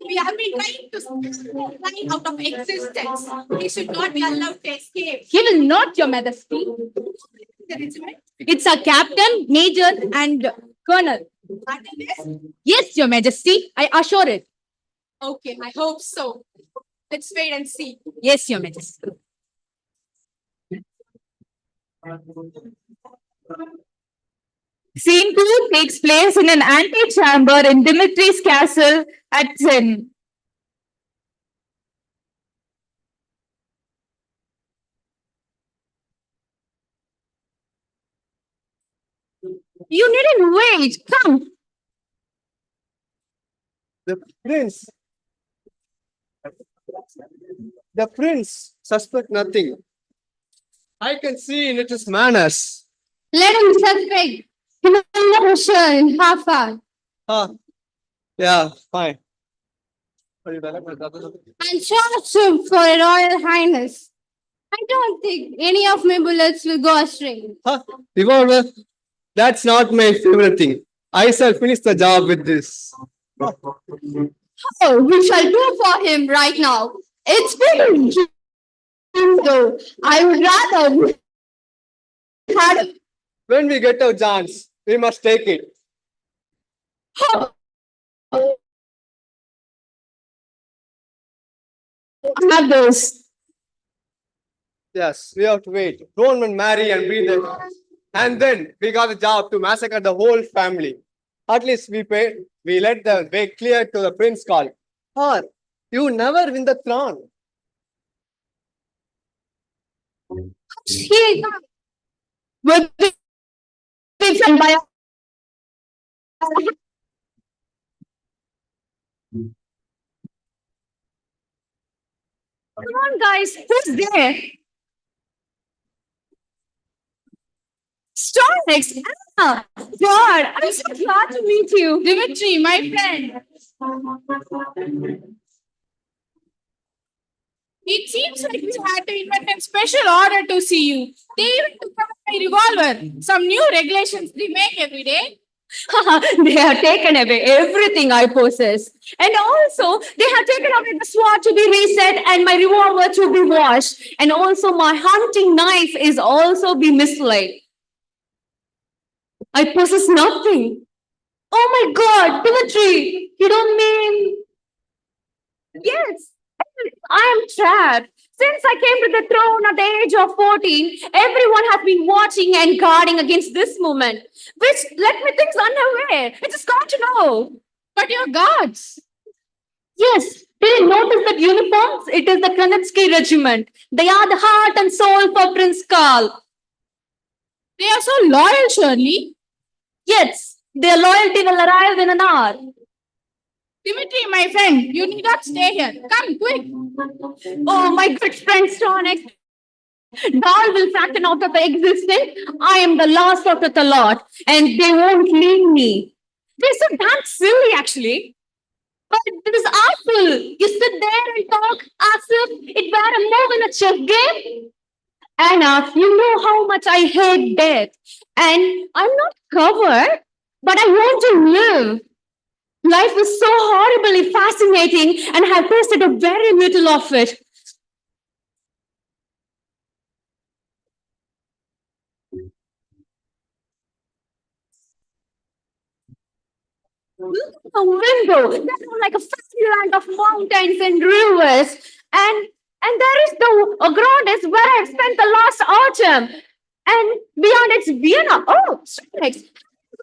We have been trying to smash the line out of existence. He should not be allowed to escape. He will not, Your Majesty. The regiment? It's a captain, major, and colonel. And it is? Yes, Your Majesty. I assure it. Okay, I hope so. Let's wait and see. Yes, Your Majesty. Scene 2 takes place in an antechamber in Dimitri's castle at Zen. You needn't wait. Come. The prince suspect nothing. I can see in his manners. Let him suspect. He will not assure in half hour. Yeah, fine. And charge him for a royal highness. I don't think any of my bullets will go astray. Revolver, that's not my favorite thing. I shall finish the job with this. Oh, we shall do for him right now. It's been though. I would rather had When we get our chance, we must take it. have those. Yes, we have to wait. Don't marry and be there. And then we got the job to massacre the whole family. At least we let the way clear to the prince call. Or you never win the throne. Here I come. With chiefs and by Come on, guys. Who's there? Stornix, Anna. God, I'm so glad to meet you. Dmitry, my friend. It seems like we had to invent a special order to see you. They even took out my revolver. Some new regulations they make every day. They have taken away everything I possess. And also, they have taken away the sword to be reset and my revolver to be washed. And also, my hunting knife is also be mislaid. I possess nothing. Oh my God, Dmitry, you don't mean... Yes, I am trapped. Since I came to the throne at the age of 14, everyone has been watching and guarding against this moment, which left me things unaware. I just got to know. But your guards. Yes, did you notice that uniforms? It is the Kranitsky regiment. They are the heart and soul for Prince Karl. They are so loyal, surely. Yes, their loyalty will arrive in an hour. Dmitry, my friend, you need not stay here. Come, quick. Oh, my good friend Stornix. Dal will fraction out of existence. I am the last of the lot, and they won't leave me. They're so damn silly, actually. But this is awful. You sit there and talk as if it were a move in a chess game. Anna, you know how much I hate death. And I'm not covered, but I want to live. Life is so horribly fascinating, and I have tasted a very little of it. Look at the window. There's like a fairyland of mountains and rivers. And there is the Grodis where I spent the last autumn. And beyond it's Vienna. Oh, Alex, have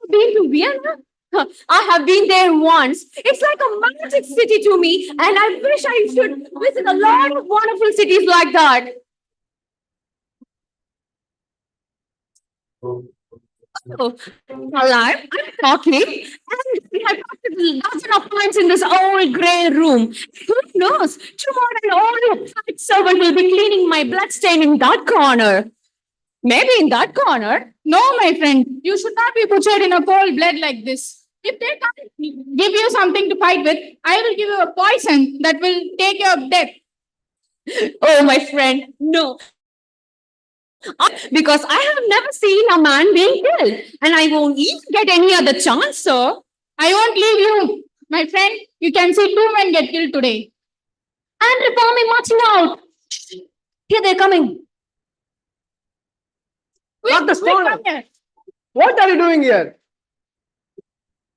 you been to Vienna? I have been there once. It's like a magic city to me, and I wish I should visit a lot of wonderful cities like that. Oh, alive, I'm talking, and we have talked a dozen of times in this old grey room. Who knows? Tomorrow, an old fat servant will be cleaning my bloodstain in that corner. Maybe in that corner. No, my friend, you should not be butchered in a cold blood like this. If they can't give you something to fight with, I will give you a poison that will take your death. Oh, my friend, no. Because I have never seen a man being killed, and I won't even get any other chance, sir. I won't leave you. My friend, you can see 2 men get killed today. And reforming marching out. Here they're coming. Dr. Stoner, what are you doing here?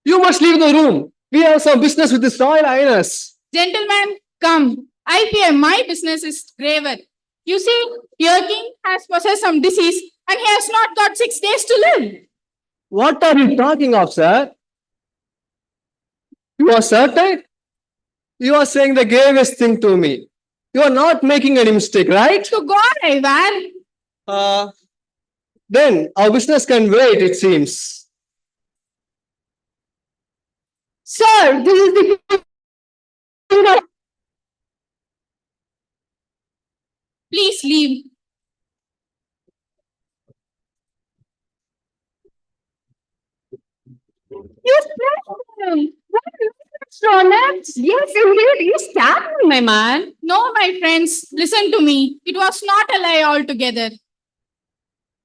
You must leave the room. We have some business with this Royal Highness. Gentlemen, come. I fear my business is graver. You see, your king has possessed some disease and he has not got 6 days to live. What are you talking of, sir? You are certain? You are saying the gravest thing to me. You are not making any mistake, right? To God, Ivan. Then our business can wait, it seems. Sir, this is the... Please leave. You stabbed him. Yes, indeed. You stabbed me, my man. No, my friends, listen to me. It was not a lie altogether.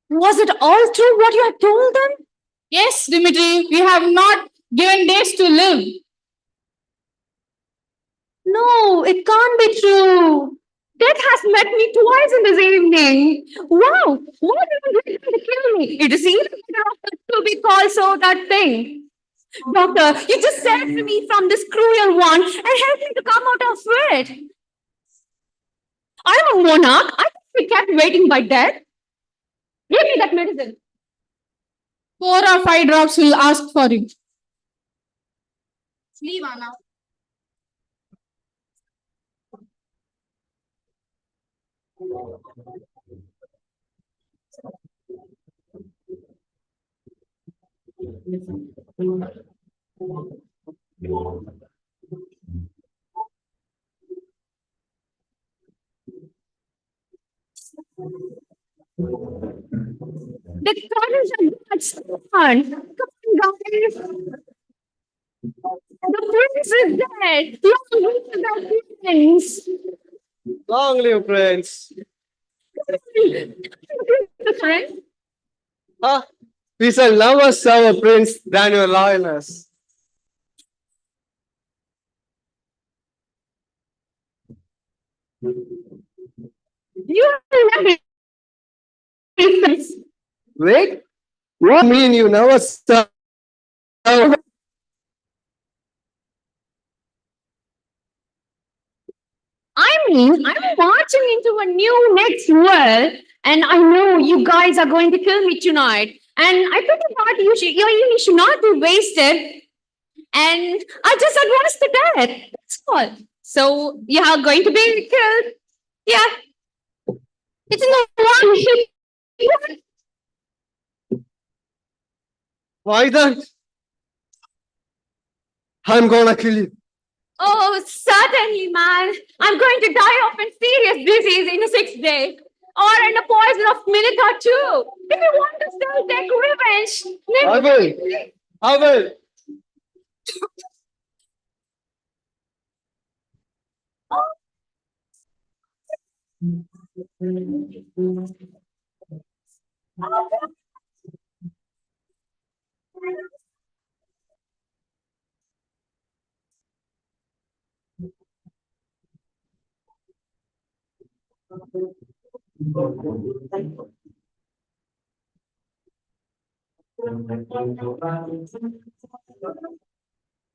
Was it all true what you had told them? Yes, Dmitry, we have not given days to live. No, it can't be true. Death has met me twice in this evening. Wow, what did you do to kill me? It is even to be called so that thing. Doctor, you just saved me from this cruel one and helped me to come out of it. I'm a monarch. I can't be kept waiting by death. Give me that medicine. 4 or 5 drops will ask for you. Leave, Anna. The colors are God's son. Come on, guys. The prince is dead. Long live the prince. Long live Prince. Huh? We shall never serve a prince than your loyalness. You will never be prince. Wait, what do you mean you never serve? I mean, I'm marching into a new next world, and I know you guys are going to kill me tonight. And I thought the party your evening should not be wasted. And I just advanced to death. That's all. So you are going to be killed. Yeah. It's no one. Why then? I'm gonna kill you. Oh, certainly, man. I'm going to die of a serious disease in the 6th day. Or in the poison of Minotaur too. If you want to still take revenge, then I will. I will.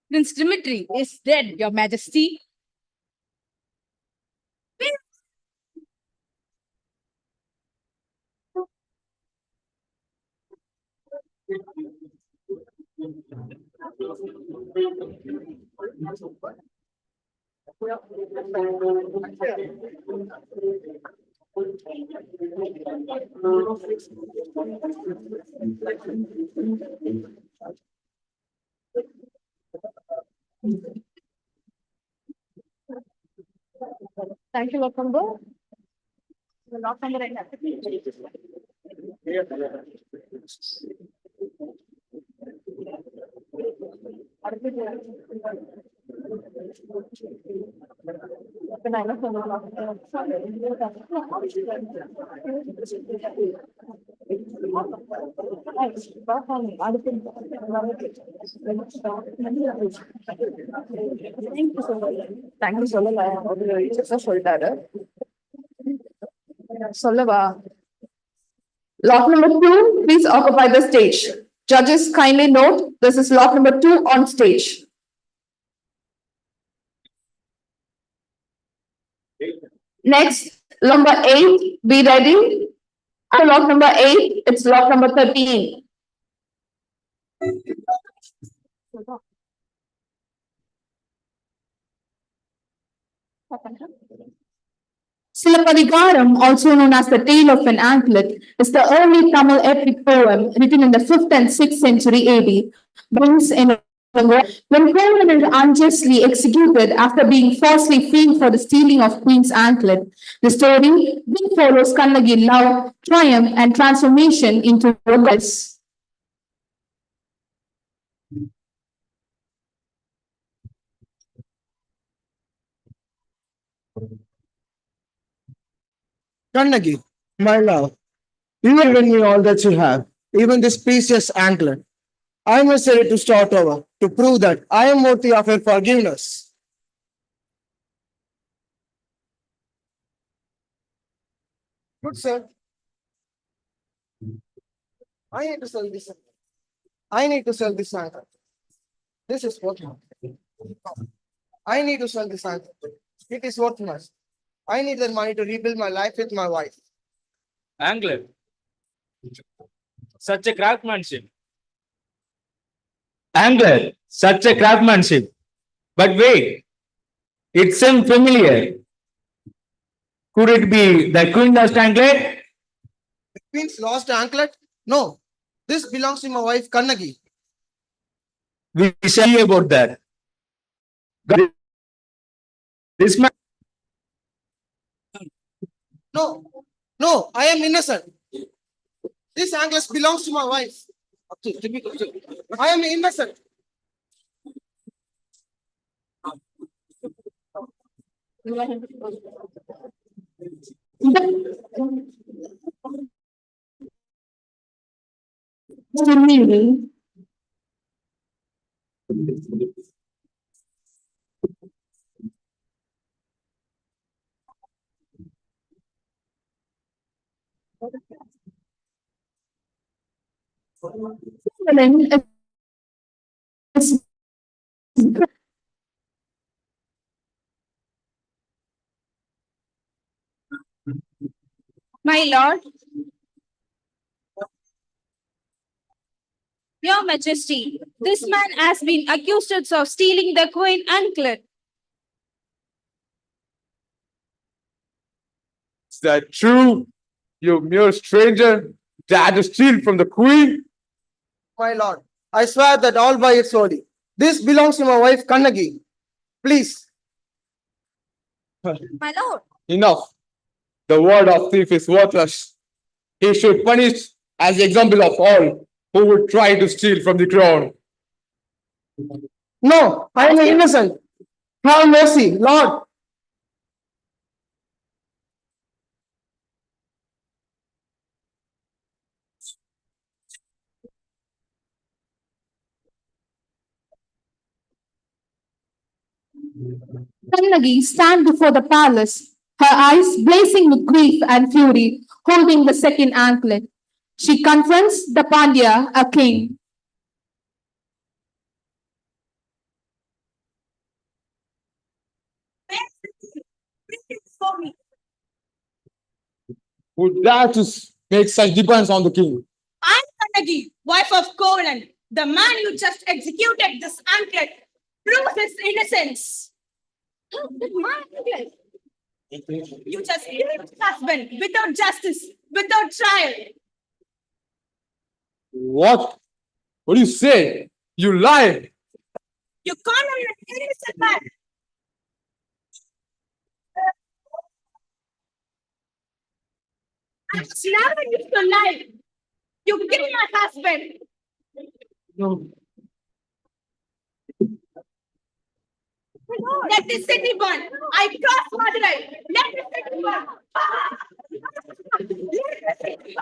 Prince Dmitry is dead, Your Majesty. Thank you, Lord Combo. Lord Combo, right now. Thank you so much. Solava. Lot number 2, please occupy the stage. Judges, kindly note, this is lot number 2 on stage. Next, number 8, be ready. After lot number 8, it's lot number 13. Silappatikaram, also known as the Tale of an Anklet, is the early Tamil epic poem written in the 5th and 6th century AD. Brings in when Cromwell is unjustly executed after being falsely framed for the stealing of Queen's anklet. The story then follows Kannagi love, triumph, and transformation into a goddess. Kannagi, my love, you have given me all that you have, even this precious anklet. I must ready to start over to prove that I am worthy of your forgiveness. Good sir. I need to sell this. I need to sell this anklet. This is worth much. I need to sell this anklet. It is worth much. I need that money to rebuild my life with my wife. Angler. Such a craftsmanship. Angler. Such a craftsmanship. But wait. It seems familiar. Could it be the Queen lost anklet? The Queen's lost anklet? No. This belongs to my wife Kannagi. We shall see about that. This man. No, no, I am innocent. This necklace belongs to my wife. I am innocent. My lord, Your Majesty, this man has been accused of stealing the queen anklet. Is that true? You mere stranger dare to steal from the queen? My lord, I swear that all by its holy. This belongs to my wife Kannagi. Please. My lord. Enough. The word of thief is worthless. He should punish as the example of all who would try to steal from the crown. No, I am innocent. Have mercy, Lord. Kannagi stands before the palace, her eyes blazing with grief and fury, holding the second anklet. She confronts the Pandya, a king. Who dare to make such demands on the king? I'm Kannagi, wife of Conan. The man you just executed this anklet proves his innocence. You just killed his husband without justice, without trial. What? What do you say? You lie! You condemn an innocent man. I was never used to lie. You killed my husband. No. Let the city burn. I cross Madurai. Let the city burn. Let the city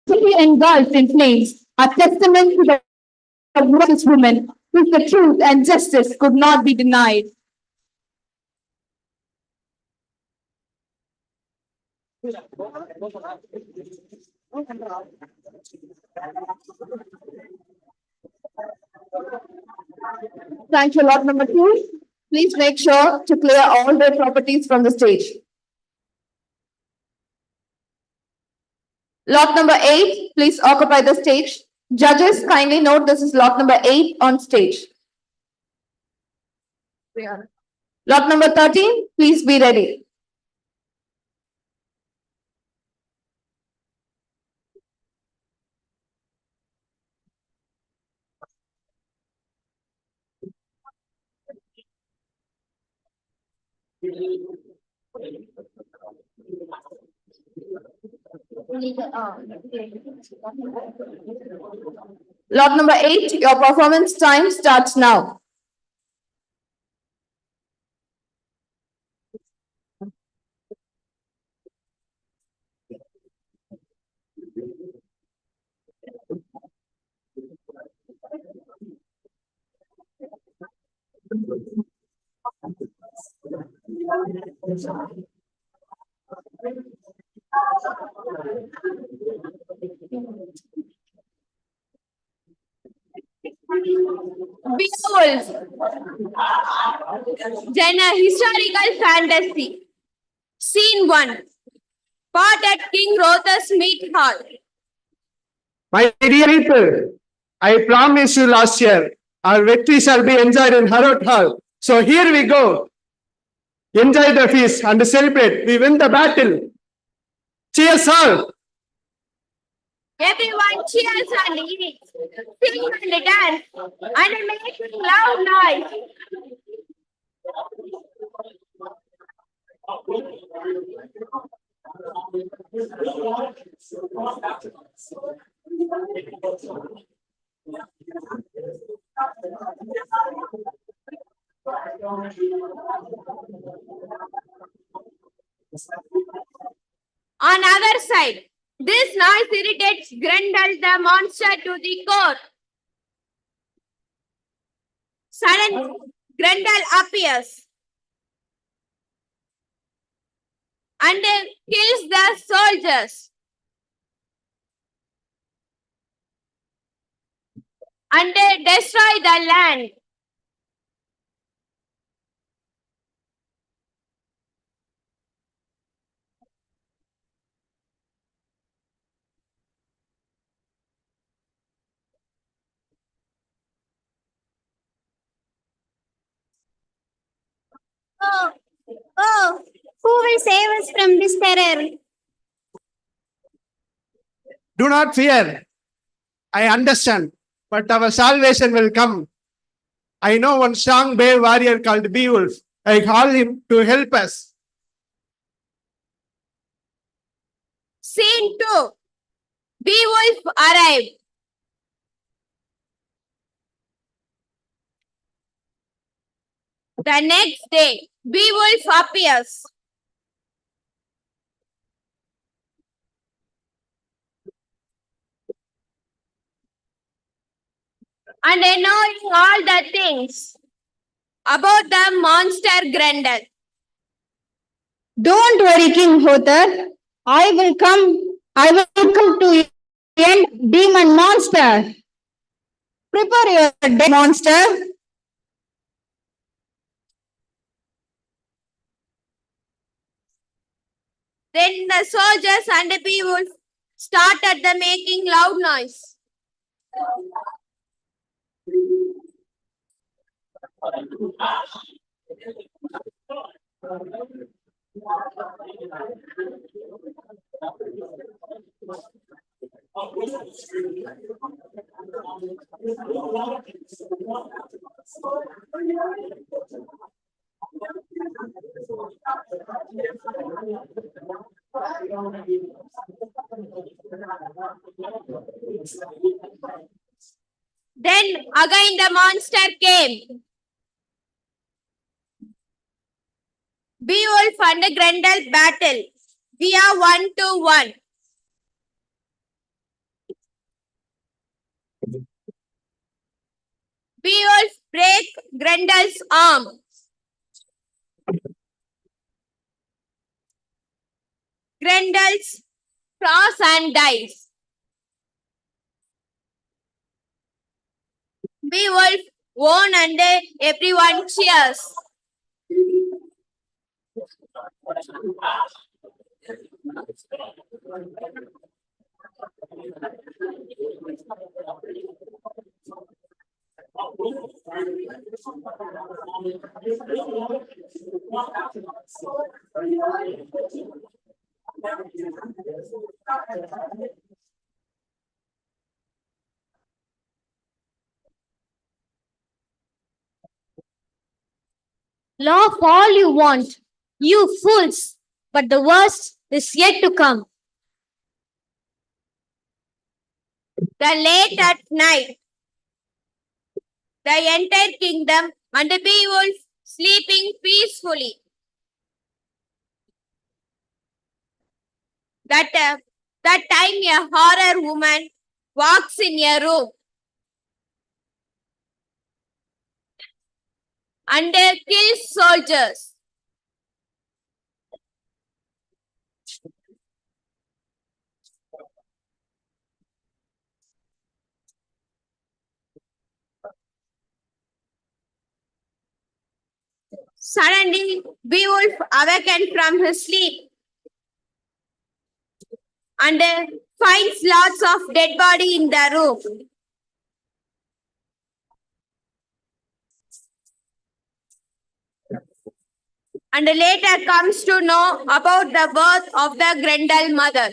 City engulfed in flames, a testament to the righteous woman, whose the truth and justice could not be denied. Thank you, lot number 2. Please make sure to clear all their properties from the stage. Lot number 8, please occupy the stage. Judges, kindly note this is lot number 8 on stage. Lot number 13, please be ready. Lot number 8, your performance time starts now. Beowulf. Then a historical fantasy. Scene 1. Part at King Rotha's meat hall. My dear people, I promised you last year, our victory shall be enjoyed in Harrod Hall. So here we go. Enjoy the feast and celebrate. We win the battle. Cheers all. Everyone cheers and eat, sing and dance, and make loud noise. On other side, this noise irritates Grendel the monster to the core. Suddenly, Grendel appears and kills the soldiers and destroy the land. Oh, who will save us from this terror? Do not fear. I understand, but our salvation will come. I know one strong brave warrior called Beowulf. I call him to help us. Scene 2. Beowulf arrived. The next day, Beowulf appears. And knowing all the things about the monster Grendel. Don't worry, King Hothar. I will come to end demon monster. Prepare your dead monster. Then the soldiers and Beowulf started the making loud noise. Then again the monster came. Beowulf and Grendel battle via 1-1. Beowulf break Grendel's arm. Grendel's cross and dies. Beowulf won and everyone cheers. Laugh all you want, you fools, but the worst is yet to come. The late at night, the entire kingdom and Beowulf sleeping peacefully. That time a horror woman walks in a room and kills soldiers. Suddenly, Beowulf awakened from his sleep and finds lots of dead body in the room. And later comes to know about the birth of the Grendel mother.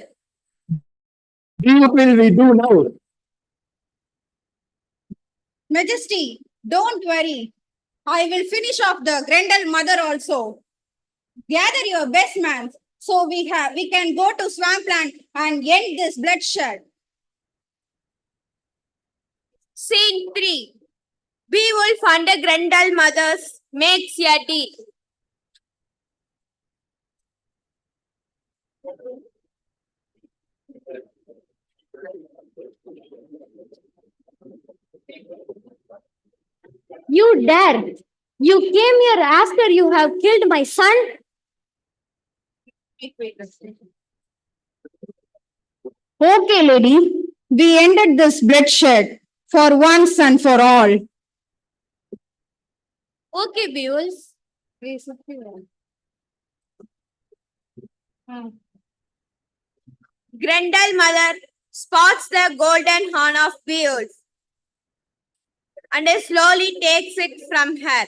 What will we do now? Majesty, don't worry. I will finish off the Grendel mother also. Gather your best man so we can go to Swampland and end this bloodshed. Scene 3. Beowulf and the Grendel mothers makes a deal. You dare! You came here after you have killed my son? Okay, lady. We ended this bloodshed for once and for all. Okay, Beowulf. Grendel mother spots the golden horn of Beowulf and slowly takes it from her.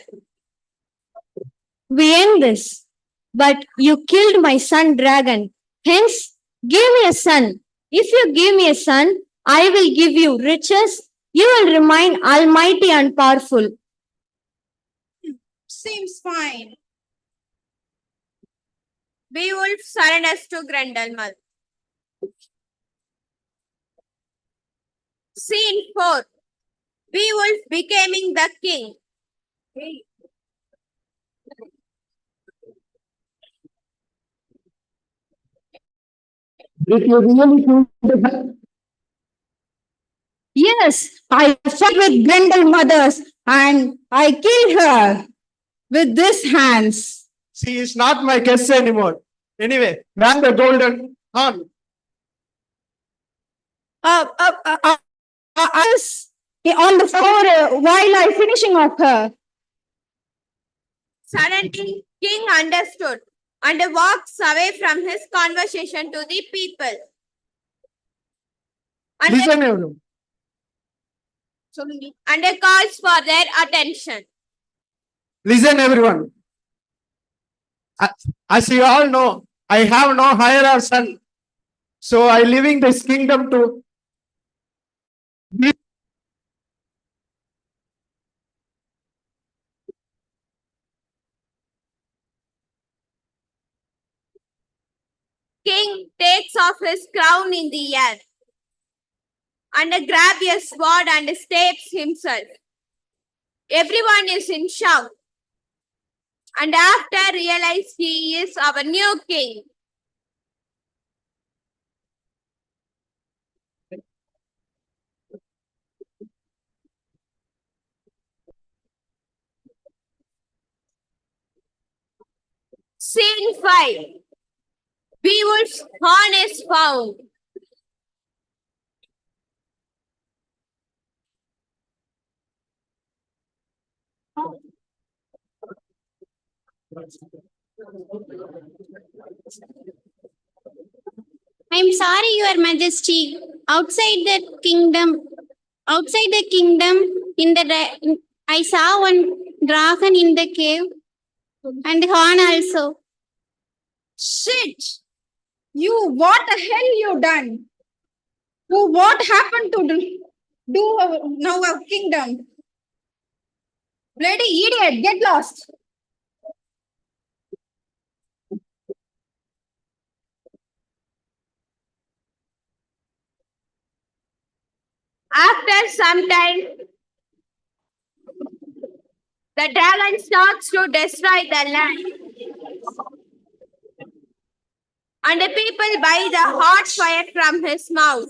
We end this. But you killed my son dragon. Hence, give me a son. If you give me a son, I will give you riches. You will remain almighty and powerful. Seems fine. Beowulf surrenders to Grendel mother. Scene 4. Beowulf becoming the king. Did you really shoot the Yes, I fought with Grendel mothers and I killed her with these hands. She is not my guest anymore. Anyway, man the golden horn. I was on the floor while I finishing off her. Suddenly, king understood and walks away from his conversation to the people. Listen, everyone. And calls for their attention. Listen, everyone. As you all know, I have no higher son. So I leaving this kingdom to King takes off his crown in the air and grabs a sword and stabs himself. Everyone is in shock. And after realize he is our new king. Scene 5. Beowulf's horn is found. I'm sorry, Your Majesty. Outside the kingdom, I saw one dragon in the cave and horn also. Shit! What the hell you done? What happened to now our kingdom? Bloody idiot, get lost. After some time, the dragon starts to destroy the land. And the people buy the hot fire from his mouth.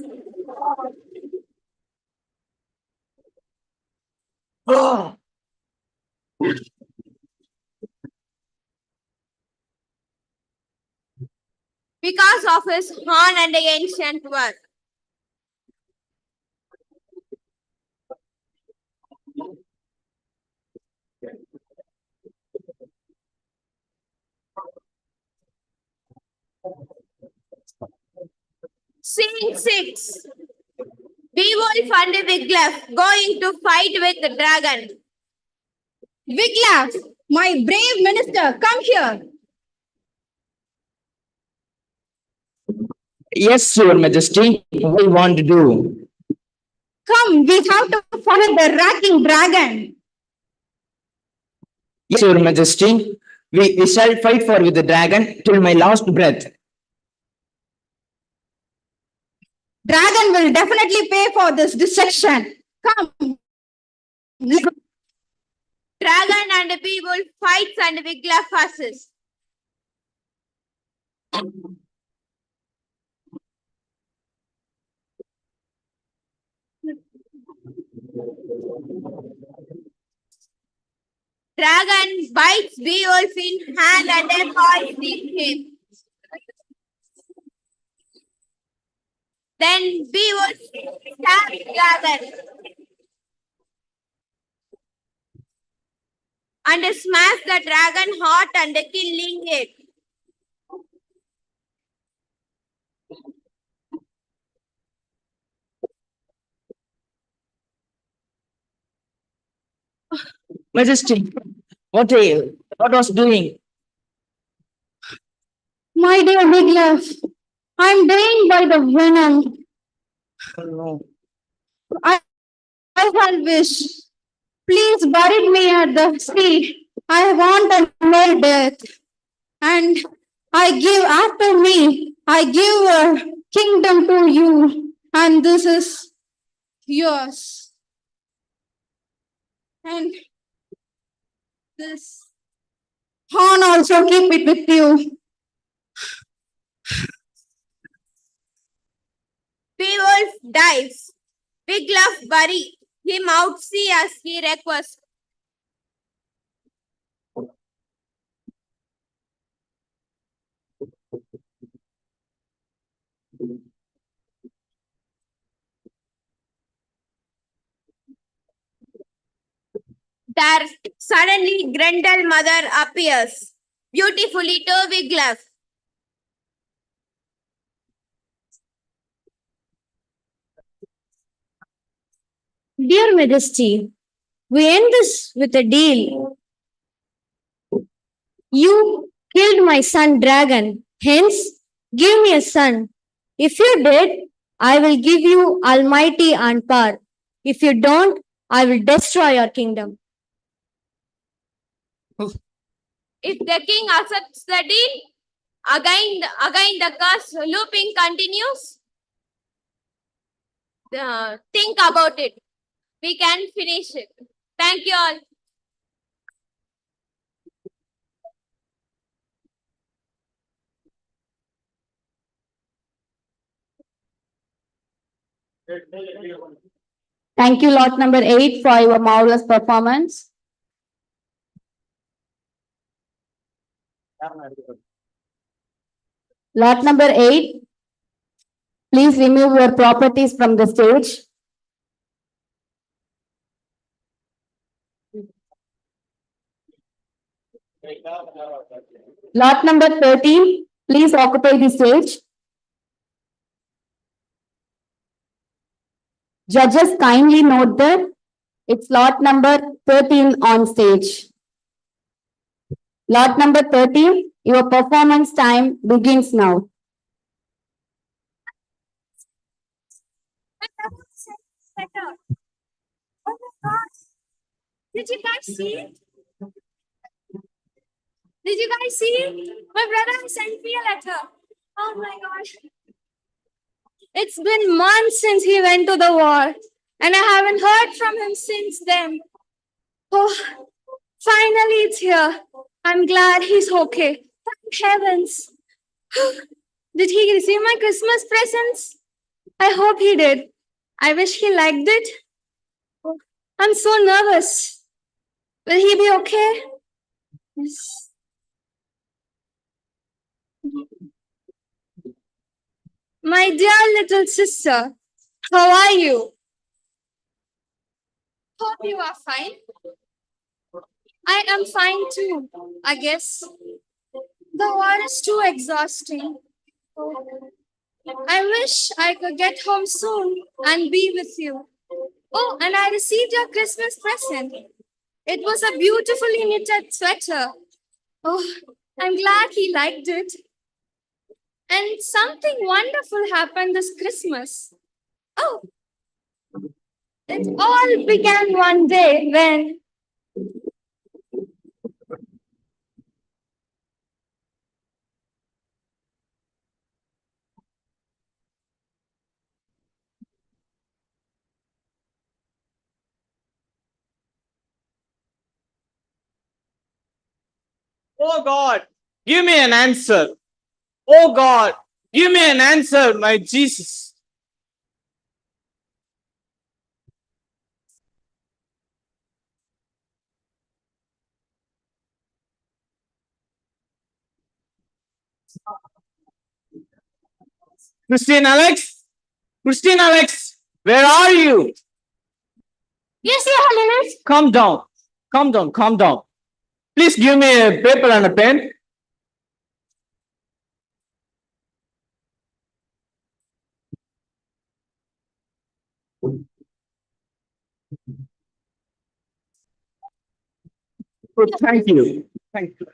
Because of his horn and the ancient work. Scene 6. Beowulf and Wiglaf going to fight with the dragon. Wiglaf, my brave minister, come here. Yes, Your Majesty. What do you want to do? Come, we have to fight the racking dragon. Yes, Your Majesty. We shall fight for with the dragon till my last breath. Dragon will definitely pay for this destruction. Come. Dragon and Beowulf fights and Wiglaf passes. Dragon bites Beowulf in hand and then poisons him. Then Beowulf stabs Dragon and smash the dragon heart and killing it. Majesty, what was doing? My dear Wiglaf, I'm dying by the venom. Oh, no. I have wish. Please bury me at the sea. I want a no death. And I give after me, I give a kingdom to you. And this is yours. And this horn also keep it with you. Beowulf dies. Wiglaf bury him out sea as he requests. There suddenly Grendel mother appears beautifully to Wiglaf. Dear Majesty, we end this with a deal. You killed my son dragon, hence give me a son. If you did, I will give you almighty and power. If you don't, I will destroy your kingdom. If the king accepts the deal, again the curse looping continues. Think about it. We can finish it. Thank you all. Thank you, lot number 8, for your marvelous performance. Lot number 8, please remove your properties from the stage. Lot number 13, please occupy the stage. Judges, kindly note that it's lot number 13 on stage. Lot number 13, your performance time begins now. Oh my God. Did you guys see it? Did you guys see it? My brother sent me a letter. Oh my gosh. It's been months since he went to the war, and I haven't heard from him since then. Oh, finally it's here. I'm glad he's okay. Thank heavens. Did he receive my Christmas presents? I hope he did. I wish he liked it. Oh, I'm so nervous. Will he be okay? Yes. My dear little sister, how are you? Hope you are fine. I am fine too, I guess. The war is too exhausting. I wish I could get home soon and be with you. Oh, and I received your Christmas present. It was a beautifully knitted sweater. Oh, I'm glad he liked it. And something wonderful happened this Christmas. Oh, it all began one day when Oh God, give me an answer. Oh God, give me an answer, my Jesus. Christine Alex? Christine Alex, where are you? Yes, Your Holiness. Calm down. Calm down. Calm down. Please give me a paper and a pen. Oh, thank you. Thank you.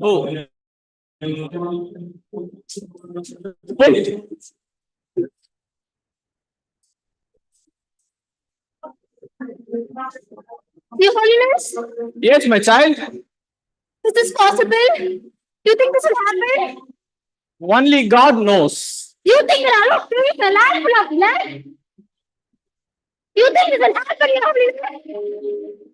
Oh. Wait. Your Holiness, Yes, my child. is this possible? Do you think this will happen? Only God knows. You think that I will create a land full of blood? You think this will happen, Your Holiness?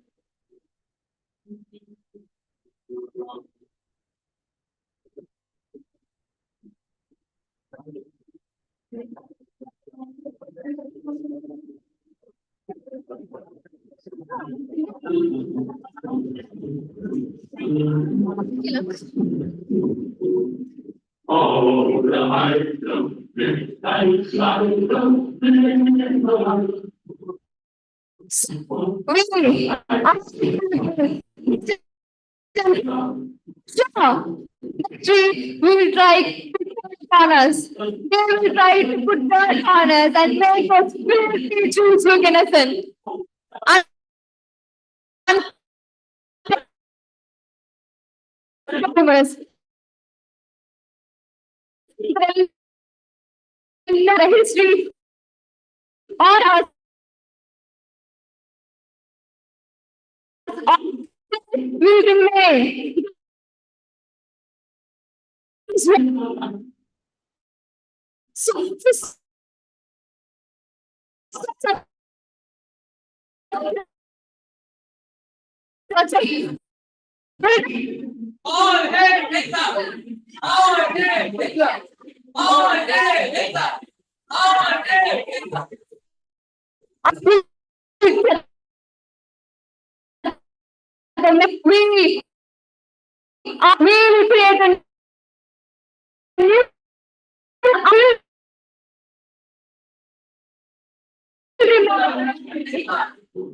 Sure. We will try to put on us. They will try to put dirt on us and make us filthy Jews look innocent. And the history on us will remain. So, All hail Hitler! All hail Hitler! All hail Hitler! All hail Hitler! We are really creating new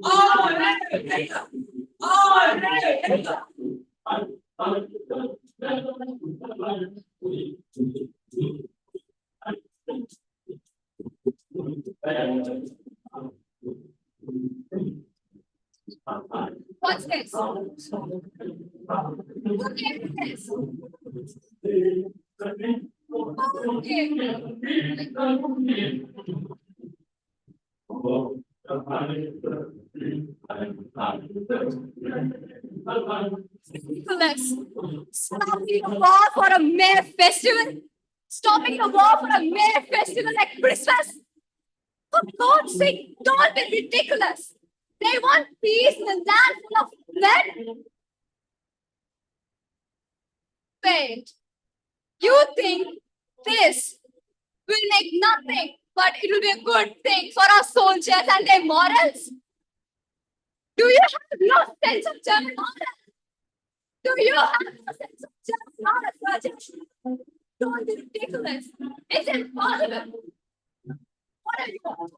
All hail Hitler! All hail Hitler! What's this? Who gave this? Who gave Nicholas, stopping the war for a mere festival? Stopping the war for a mere festival like Christmas? For God's sake, don't be ridiculous. They want peace in a land full of blood. faint. You think this will make nothing, but it will be a good thing for our soldiers and their morals? Do you have no sense of German honor? Do you have no sense of German honor, soldiers? Don't be ridiculous. It's impossible. What are you?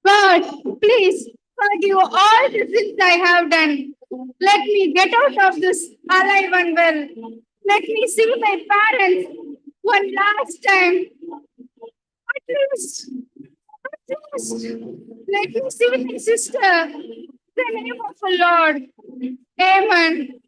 God, please forgive all the sins I have done. Let me get out of this alive and well. Let me see my parents one last time. At least, let me see my sister. In the name of the Lord. Amen.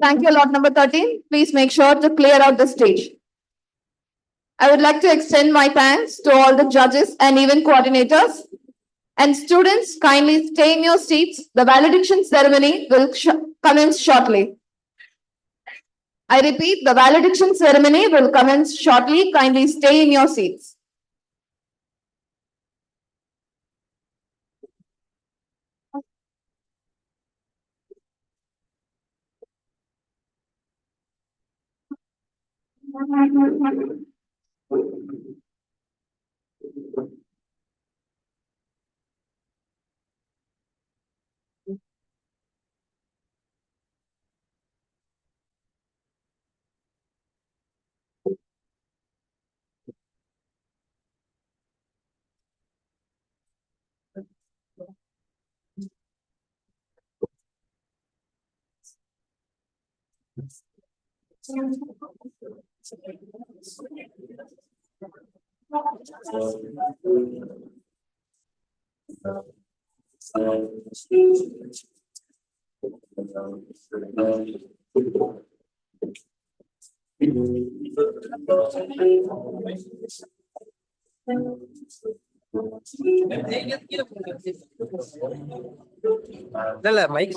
Thank you, lot number 13. Please make sure to clear out the stage. I would like to extend my thanks to all the judges and event coordinators. And students, kindly stay in your seats. The valediction ceremony will commence shortly. I repeat, the valediction ceremony will commence shortly. Kindly stay in your seats. Mike.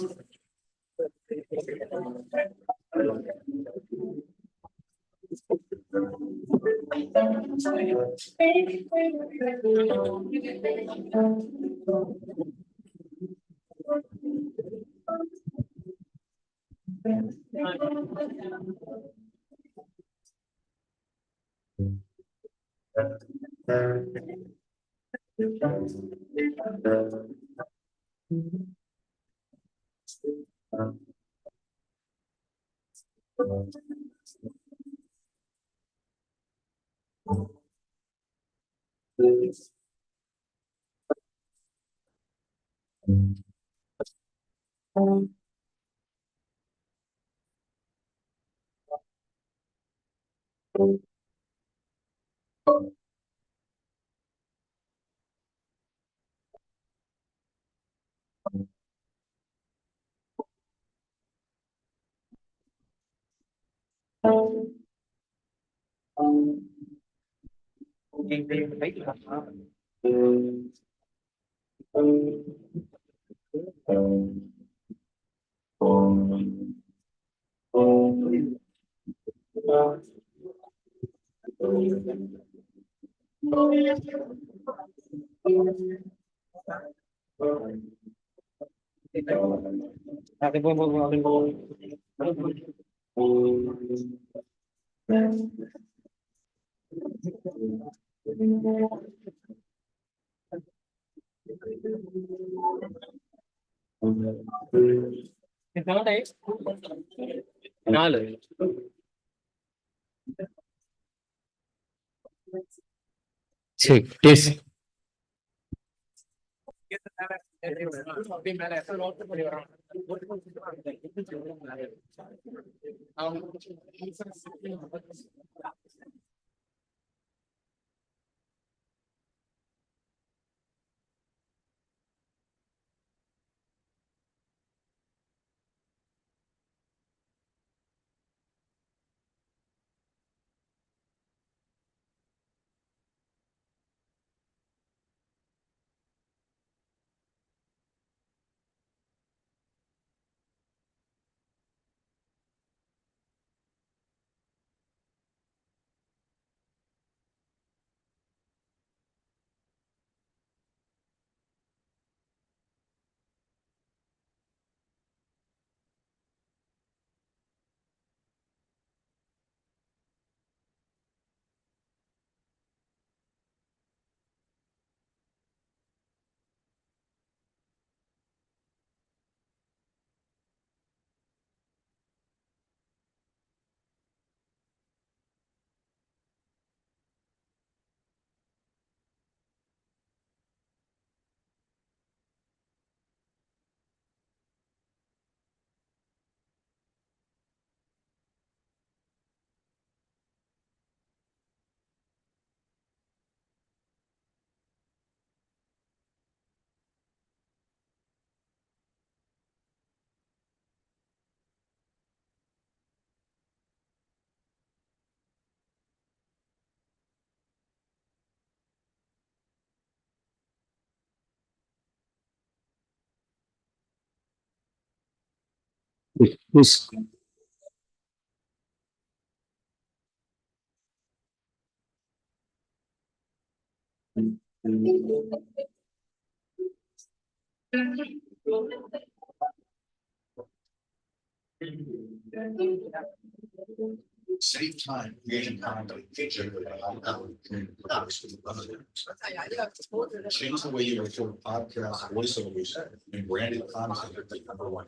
Check this. Yes. Save time creating content. Change the way you record podcasts, voiceovers, and branded content at the number one.